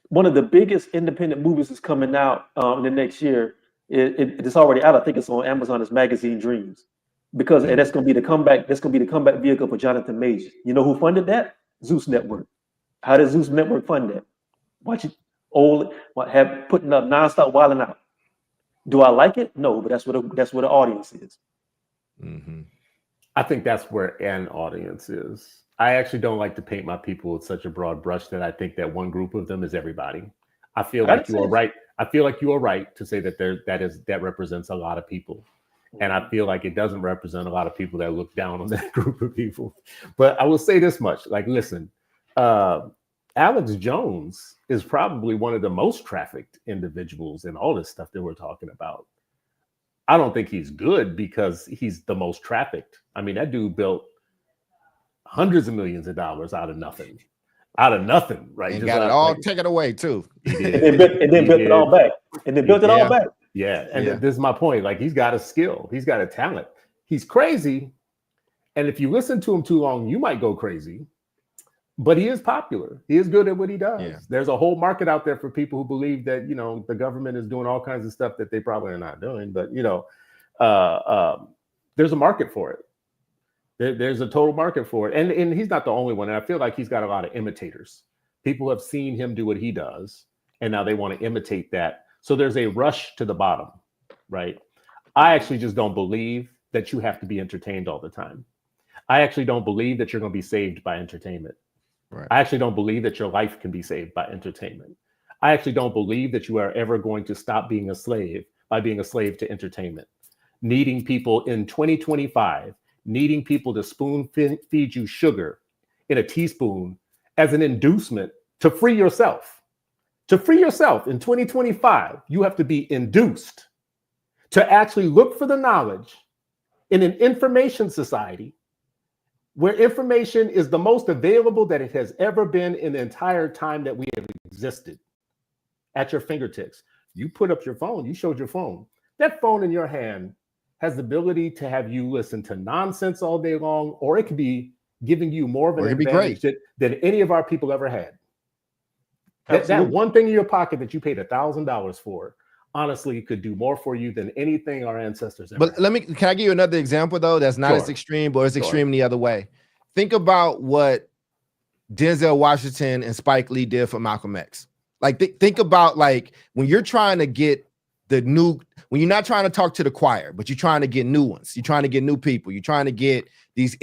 One of the biggest independent movies is coming out in the next year. It's already out. I think it's on Amazon. It's Magazine Dreams. because and that's going to be the comeback. That's going to be the comeback vehicle for Jonathan Major. You know who funded that? Zeus Network. How does Zeus Network fund that? Watch it have putting up nonstop wilding out. Do I like it? No, but that's what the audience is. Mm-hmm. I think that's where an audience is. I actually don't like to paint my people with such a broad brush that I think that one group of them is everybody. I feel like you are right. I feel like you are right to say that that represents a lot of people. And I feel like it doesn't represent a lot of people that look down on that group of people. But I will say this much, like, listen, Alex Jones is probably one of the most trafficked individuals in all this stuff that we're talking about. I don't think he's good because he's the most trafficked. I mean, that dude built hundreds of millions of dollars out of nothing, right? And got it all taken away too. And then built it all back. All back. Yeah, and this is my point. Like, he's got a skill, he's got a talent. He's crazy, and if you listen to him too long, you might go crazy. But he is popular. He is good at what he does. Yeah. There's a whole market out there for people who believe that, you know, the government is doing all kinds of stuff that they probably are not doing. But, you know, there's a market for it. There's a total market for it. And he's not the only one. And I feel like he's got a lot of imitators. People have seen him do what he does, and now they want to imitate that. So there's a rush to the bottom, right? I actually just don't believe that you have to be entertained all the time. I actually don't believe that you're going to be saved by entertainment. Right. I actually don't believe that your life can be saved by entertainment. I actually don't believe that you are ever going to stop being a slave by being a slave to entertainment. Needing people in 2025, needing people to spoon feed you sugar in a teaspoon as an inducement to free yourself. To free yourself in 2025, you have to be induced to actually look for the knowledge in an information society where information is the most available that it has ever been in the entire time that we have existed, at your fingertips. You put up your phone, you showed your phone. That phone in your hand has the ability to have you listen to nonsense all day long, or it could be giving you more of an advantage than any of our people ever had. That one thing in your pocket that you paid $1,000 for, honestly, could do more for you than anything our ancestors ever had. Can I give you another example though that's not as extreme, but it's extreme the other way? Think about what Denzel Washington and Spike Lee did for Malcolm X. Like, think about, like, when you're trying to get when you're not trying to talk to the choir, but you're trying to get new ones, you're trying to get new people, you're trying to get this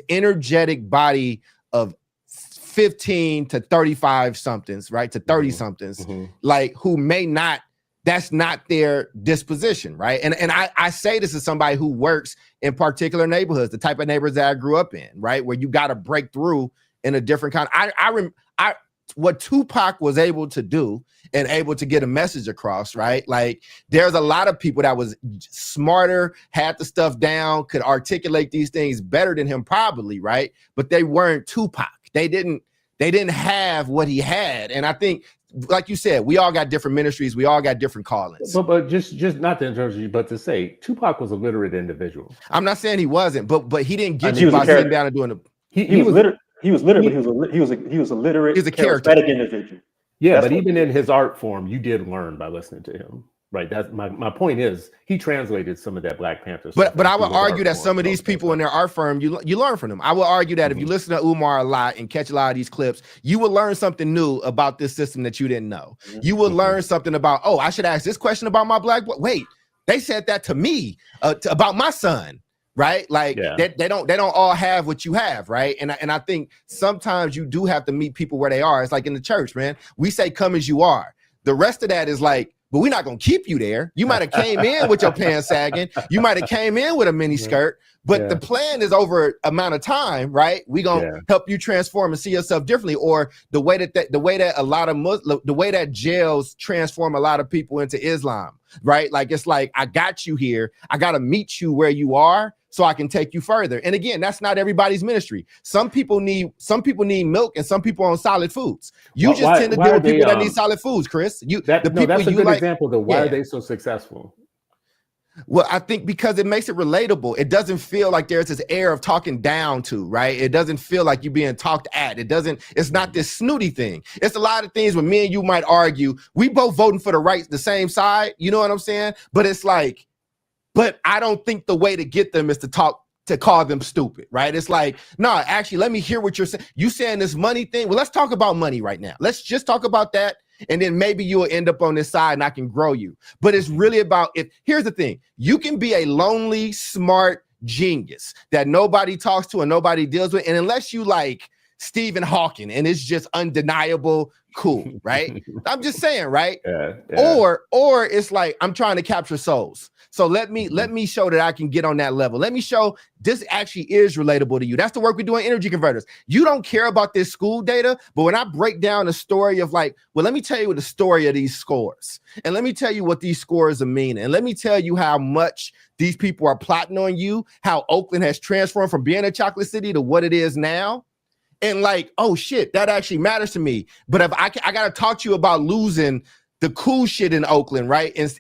energetic body of 15 to 35 somethings, right? To 30 somethings, like, who may not, that's not their disposition, right? And I say this as somebody who works in particular neighborhoods, the type of neighborhoods that I grew up in, right? Where you got to break through in a different kind. What Tupac was able to do and able to get a message across, right? Like, there's a lot of people that was smarter, had the stuff down, could articulate these things better than him probably, right? But they weren't Tupac. They didn't have what he had. And I think, like you said, we all got different ministries. We all got different callings. But just not to interrupt you, but to say Tupac was a literate individual. I'm not saying he wasn't, but he didn't get you by sitting down and doing the. He was literate. He was literate, but he was a literate, charismatic individual. Yeah, but even in his art form, you did learn by listening to him. Right. That's my point is he translated some of that Black Panther stuff. But I would argue that some of these people in their art firm, you learn from them. I would argue that if you listen to Umar a lot and catch a lot of these clips, you will learn something new about this system that you didn't know. You will learn something about, oh, I should ask this question about my black boy. Wait, they said that to me about my son. Right. Like, they don't all have what you have. Right. And I think sometimes you do have to meet people where they are. It's like in the church, man. We say, come as you are. The rest of that is like, but we're not going to keep you there. You might have came in with your pants sagging. You might have came in with a mini skirt, but the plan is over amount of time, right? We're going to help you transform and see yourself differently. Or the way that a lot of the way that jails transform a lot of people into Islam, right? Like, it's like, I got you here. I got to meet you where you are so I can take you further. And again, that's not everybody's ministry. Some people need milk, and some people on solid foods. You tend to deal with people that need solid foods, Chris. That's a good example. Though, why are they so successful? Well, I think because it makes it relatable. It doesn't feel like there's this air of talking down to, right? It doesn't feel like you're being talked at. It's not this snooty thing. It's a lot of things when me and you might argue. We both voting for the same side. You know what I'm saying? But it's like, but I don't think the way to get them is to call them stupid, right? It's like, no, actually, let me hear what you're saying. You saying this money thing? Well, let's talk about money right now. Let's just talk about that. And then maybe you'll end up on this side and I can grow you. But it's really about, here's the thing, you can be a lonely, smart genius that nobody talks to and nobody deals with. And unless you like Stephen Hawking and it's just undeniable, cool, right? I'm just saying, right? Yeah. Or it's like, I'm trying to capture souls. So let me show that I can get on that level. Let me show this actually is relatable to you. That's the work we do in Energy Converters. You don't care about this school data, but when I break down the story of like, well, let me tell you the story of these scores. And let me tell you what these scores are meaning. And let me tell you how much these people are plotting on you, how Oakland has transformed from being a chocolate city to what it is now. And like, oh shit, that actually matters to me. But if I got to talk to you about losing the cool shit in Oakland, right? And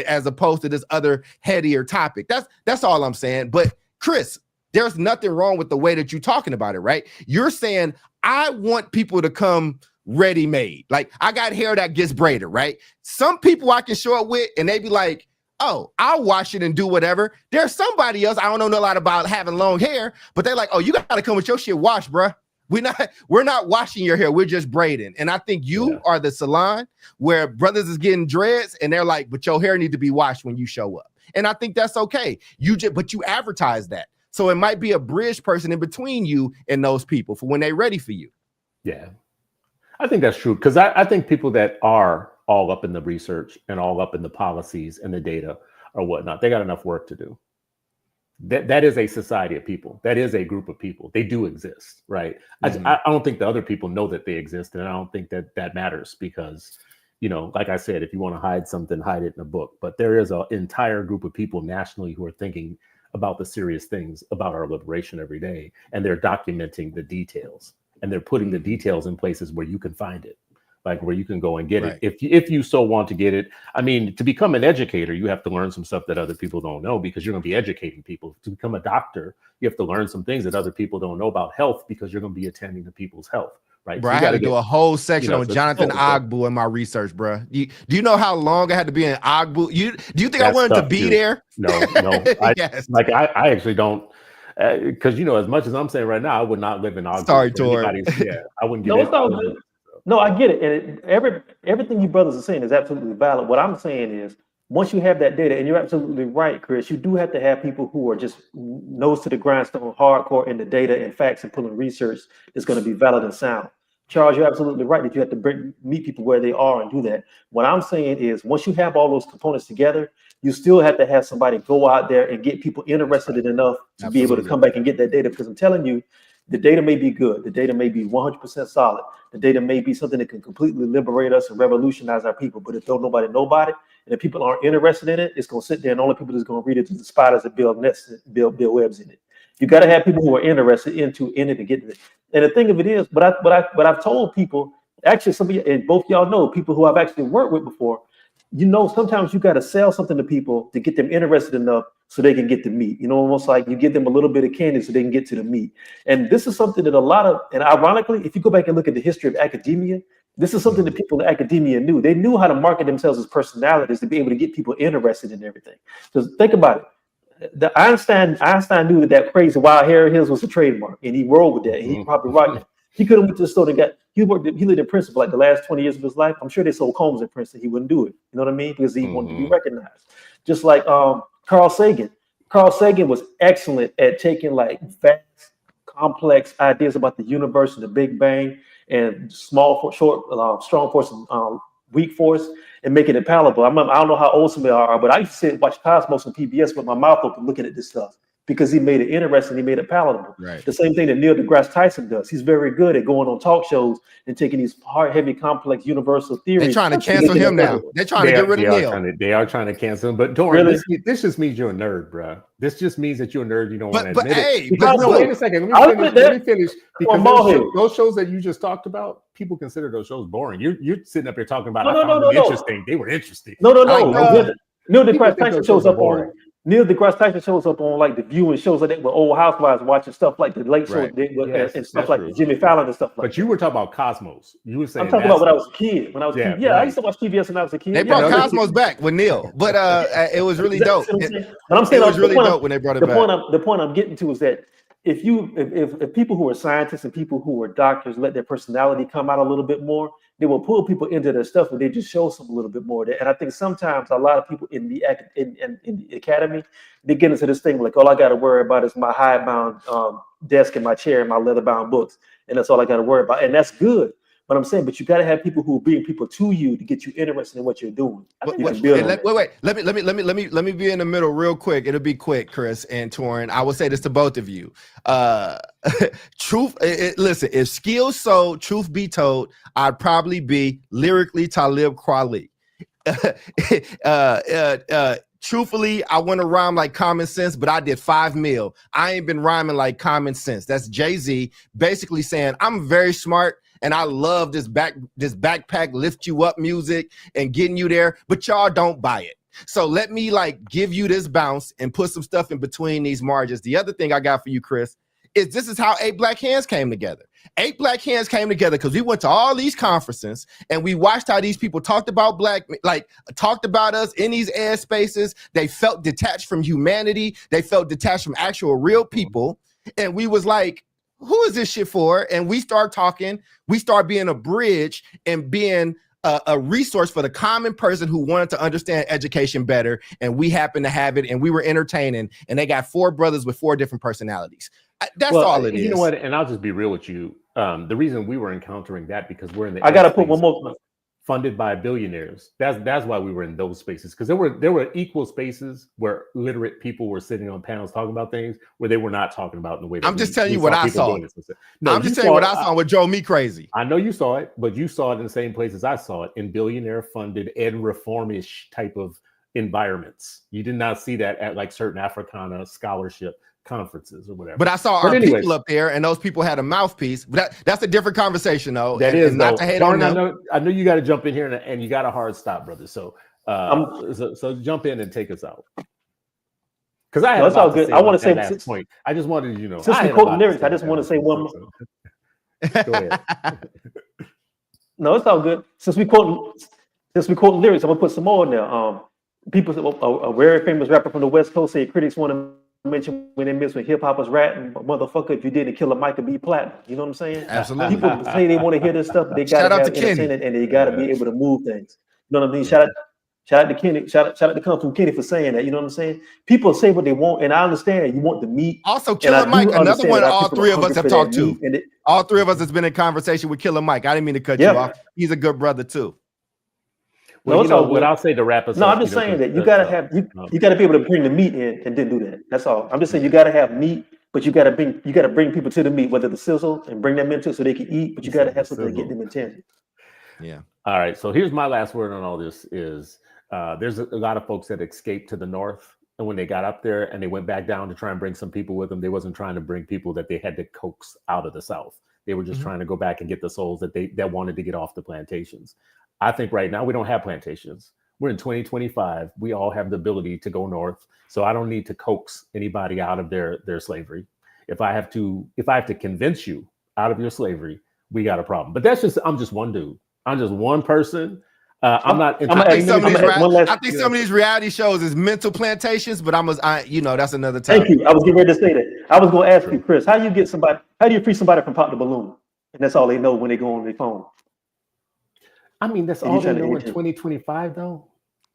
as opposed to this other headier topic. That's all I'm saying. But Chris, there's nothing wrong with the way that you're talking about it, right? You're saying, I want people to come ready-made. Like, I got hair that gets braided, right? Some people I can show up with and they be like, oh, I'll wash it and do whatever. There's somebody else, I don't know a lot about having long hair, but they're like, oh, you got to come with your shit washed, bruh. We're not washing your hair. We're just braiding. And I think you are the salon where brothers is getting dreads and they're like, but your hair need to be washed when you show up. And I think that's okay. But you advertise that. So it might be a bridge person in between you and those people for when they're ready for you. Yeah, I think that's true. Because I think people that are all up in the research and all up in the policies and the data or whatnot, they got enough work to do. That is a society of people. That is a group of people. They do exist, right? Mm-hmm. I don't think the other people know that they exist, and I don't think that matters because, you know, like I said, if you want to hide something, hide it in a book. But there is an entire group of people nationally who are thinking about the serious things about our liberation every day, and they're documenting the details, and they're putting the details in places where you can find it. Like where you can go and get it if you so want to get it. I mean, to become an educator, you have to learn some stuff that other people don't know because you're going to be educating people. To become a doctor, you have to learn some things that other people don't know about health because you're going to be attending to people's health, right? Bro, so I had to do a whole section on Jonathan Ogbu in my research, bro. Do you know how long I had to be in Ogbu? Do you think I wanted to be there? No. Yes. I actually don't. Because, you know, as much as I'm saying right now, I would not live in Ogbu. Sorry, Tor. I wouldn't get it. No, I get it. And everything you brothers are saying is absolutely valid. What I'm saying is, once you have that data, and you're absolutely right, Chris, you do have to have people who are just nose to the grindstone, hardcore in the data and facts and pulling research that's going to be valid and sound. Charles, you're absolutely right that you have to meet people where they are and do that. What I'm saying is, once you have all those components together, you still have to have somebody go out there and get people interested in enough to be able to come back and get that data. Because I'm telling you, the data may be good. The data may be 100% solid. The data may be something that can completely liberate us and revolutionize our people. But if nobody know about it, and if people aren't interested in it, it's going to sit there, and the only people that's going to read it is the spiders that build nets, build webs in it. You got to have people who are interested in it to get it. And the thing of it is, but I've told people, actually, some of you, and both y'all know people who I've actually worked with before. You know, sometimes you got to sell something to people to get them interested enough so they can get the meat. You know, almost like you give them a little bit of candy so they can get to the meat. And this is something that and ironically, if you go back and look at the history of academia, this is something that people in academia knew. They knew how to market themselves as personalities to be able to get people interested in everything. Because think about it. Einstein knew that crazy wild hair of his was a trademark, and he rolled with that. And he probably right. He could have went to the store and he lived in Princeton for like the last 20 years of his life. I'm sure they sold combs in Princeton. He wouldn't do it. You know what I mean? Because he wanted to be recognized. Just like Carl Sagan. Carl Sagan was excellent at taking like fast, complex ideas about the universe and the Big Bang and strong force and weak force and making it palatable. I don't know how old some of y'all are, but I used to sit and watch Cosmos on PBS with my mouth open looking at this stuff. Because he made it interesting, he made it palatable. Right. The same thing that Neil deGrasse Tyson does. He's very good at going on talk shows and taking these hard, heavy, complex universal theories. They're trying to cancel him now. They're trying to get rid of Neil. They are trying to cancel him. But Doran, this just means you're a nerd, bro. This just means that you're a nerd. You don't want to admit it. Wait a second. Let me finish. Because those shows that you just talked about, people consider those shows boring. You're sitting up here talking about them interesting. They were interesting. No. Neil deGrasse Tyson shows up on. Neil deGrasse Tyson shows up on like The View and shows like that with old housewives watching stuff like the Late Show Right. and stuff like Jimmy Fallon and stuff like that. But you were talking about Cosmos. You were saying I'm talking about when I was a kid. When I was Yeah, a kid. Yeah, I right. used to watch PBS when I was a kid. They brought Cosmos back with Neil, but it was really dope. But I'm saying It was really dope when they brought it back. The point I'm getting to is that if people who are scientists and people who are doctors let their personality come out a little bit more, they will pull people into their stuff and they just show some a little bit more. And I think sometimes a lot of people in the academy, they get into this thing like, all I got to worry about is my hidebound desk and my chair and my leather-bound books, and that's all I got to worry about. And that's good. But I'm saying, but you got to have people who bring people to you to get you interested in what you're doing. Wait. Let me be in the middle real quick. It'll be quick, Chris and Torin. I will say this to both of you. Listen, if skills sold, truth be told, I'd probably be lyrically Talib Kweli. Truthfully, I want to rhyme like Common Sense, but I did 5 mil. I ain't been rhyming like Common Sense. That's Jay-Z basically saying I'm very smart. And I love this backpack lift you up music and getting you there, but y'all don't buy it. So let me like give you this bounce and put some stuff in between these margins. The other thing I got for you, Chris, is this is how 8 Black Hands came together. 8 Black Hands came together because we went to all these conferences and we watched how these people talked about talked about us in these air spaces. They felt detached from humanity. They felt detached from actual real people. And we was like, who is this shit for? And we start talking, we start being a bridge and being a resource for the common person who wanted to understand education better. And we happen to have it and we were entertaining and they got 4 brothers with 4 different personalities. That's all it is. You know what? And I'll just be real with you. The reason we were encountering that because we're in the I got to put one more. Funded by billionaires. That's why we were in those spaces because there were equal spaces where literate people were sitting on panels talking about things where they were not talking about in the way that I'm just telling you what I saw. No, I'm just telling you what I saw what drove me crazy. I know you saw it, but you saw it in the same places I saw it in billionaire funded ed reformish type of environments. You did not see that at like certain Africana scholarship conferences or whatever. But I saw our people up there, and those people had a mouthpiece. But that's a different conversation, though. That is not to hate on them. I know you got to jump in here, and you got a hard stop, brother. So, so jump in and take us out. Because I that's all good. I want to say last point. I just wanted you know. Since we quoting lyrics, I just want to say one more. Go ahead. No, it's all good. Since we quoting lyrics, I'm gonna put some more in there. People, a very famous rapper from the West Coast said critics want to mention when they miss when hip hop was ratting, motherfucker, if you didn't kill a mic, it'd be platinum. You know what I'm saying? Absolutely. People say they want to hear this stuff, but they gotta have entertainment and they gotta be able to move things. You know what I mean? Shout out to Kenny, shout out to Come From Kenny for saying that. You know what I'm saying? People say what they want, and I understand you want the meat. Also, Killer Mike, another one all 3 of us have talked to. All 3 of us has been in conversation with Killer Mike. I didn't mean to cut you off. He's a good brother too. Well, you know what I'll say to wrap us up. No, I'm just saying that you gotta have you gotta be able to bring the meat in and then do that. That's all. I'm just saying you gotta have meat, but you gotta bring people to the meat, whether the sizzle and bring them into it so they can eat, but you gotta have something to get them intended. Yeah. All right. So here's my last word on all this is there's a lot of folks that escaped to the north. And when they got up there and they went back down to try and bring some people with them, they wasn't trying to bring people that they had to coax out of the South. They were just trying to go back and get the souls that wanted to get off the plantations. I think right now we don't have plantations. We're in 2025. We all have the ability to go north. So I don't need to coax anybody out of their slavery. If I have to convince you out of your slavery, we got a problem. But I'm just one dude. I'm just one person. I think some of these reality shows is mental plantations, but that's another time. Thank you. I was getting ready to say that. I was going to ask you, Chris, how do you free somebody from Pop the Balloon? And that's all they know when they go on their phone. I mean, that's all they know in 2025, though.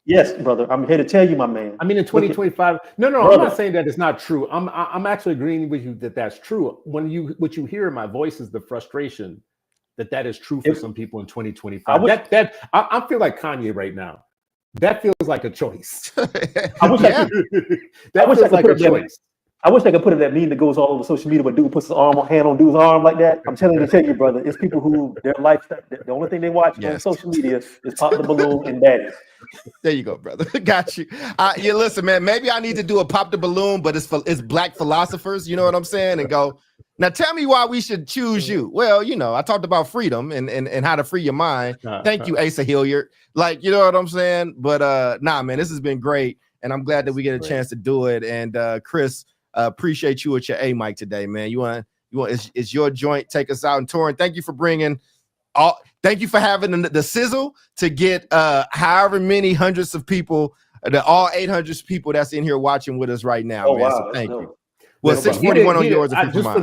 Yes, brother. I'm here to tell you, my man. I mean, in 2025. No, brother. I'm not saying that it's not true. I'm actually agreeing with you that that's true. What you hear in my voice is the frustration that is true for some people in 2025. I feel like Kanye right now. That feels like a choice. I wish I could put it that meme that goes all over social media, but dude puts his hand on dude's arm like that. I'm telling you, brother, it's people who their lifestyle, the only thing they watch on social media is Pop the Balloon and Daddy. There you go, brother. Got you. Listen, man, maybe I need to do a Pop the Balloon, but it's Black philosophers, you know what I'm saying? And go, now tell me why we should choose you. Well, I talked about freedom and how to free your mind. Thank you, Asa Hilliard. Like, you know what I'm saying? But nah, man, this has been great. and I'm glad that we get a chance to do it. And Chris, appreciate you with your A mic today, man. You want it's your joint. Take us out. And Torin, thank you for bringing thank you for having the sizzle to get however many hundreds of people, all 800 people that's in here watching with us right now. Oh, man. wow. So thank you. Well, No, 641 on yours. Just for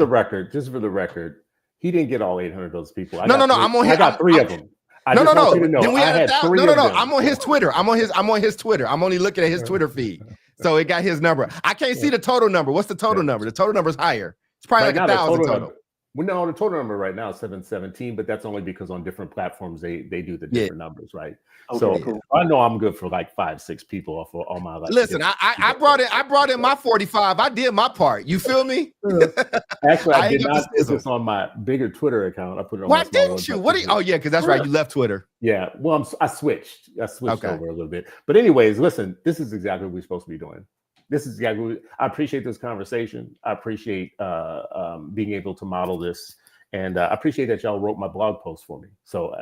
the record, he didn't get all 800 of those people. No. I'm on his. I got three of them. No. Then we had three. No. I'm on his Twitter. I'm on his Twitter. I'm only looking at his Twitter feed. So it got his number. I can't see the total number. What's the total number? The total number is higher. It's probably like 1,000 total. Well, no, the total number right now is 717, but that's only because on different platforms they do the different numbers, right? Okay, so cool. I know I'm good for like 5-6 people off all my life. Listen, I brought in my 45. I did my part. You feel me? Actually, I did not put this on my bigger Twitter account. I put it on. Why didn't you? Oh yeah, because that's right. You left Twitter. Yeah. Well, I switched over a little bit. But anyways, listen, this is exactly what we're supposed to be doing. This is exactly. I appreciate this conversation. I appreciate being able to model this, and I appreciate that y'all wrote my blog post for me. So,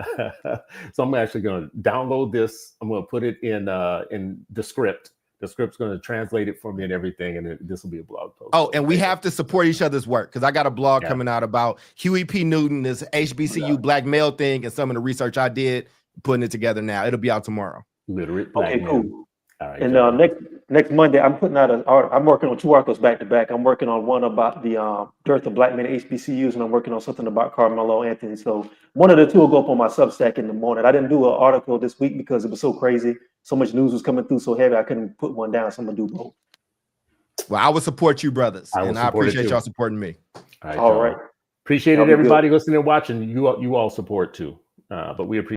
so I'm actually going to download this. I'm going to put it in the script. The script's going to translate it for me and everything, and this will be a blog post. Oh, and we have to support each other's work because I got a blog coming out about Huey P. Newton, this HBCU black male thing, and some of the research I did, putting it together now. It'll be out tomorrow. Literate black man. Cool. All right, and next Monday, I'm putting out I'm working on 2 articles back to back. I'm working on one about the dearth of black men at HBCUs, and I'm working on something about Carmelo Anthony. So one of the 2 will go up on my Substack in the morning. I didn't do an article this week because it was so crazy. So much news was coming through so heavy, I couldn't put one down. So I'm gonna do both. Well, I will support you, brothers, and I appreciate y'all supporting me. All right. Appreciate it, everybody listening and watching. You all support too, but we appreciate.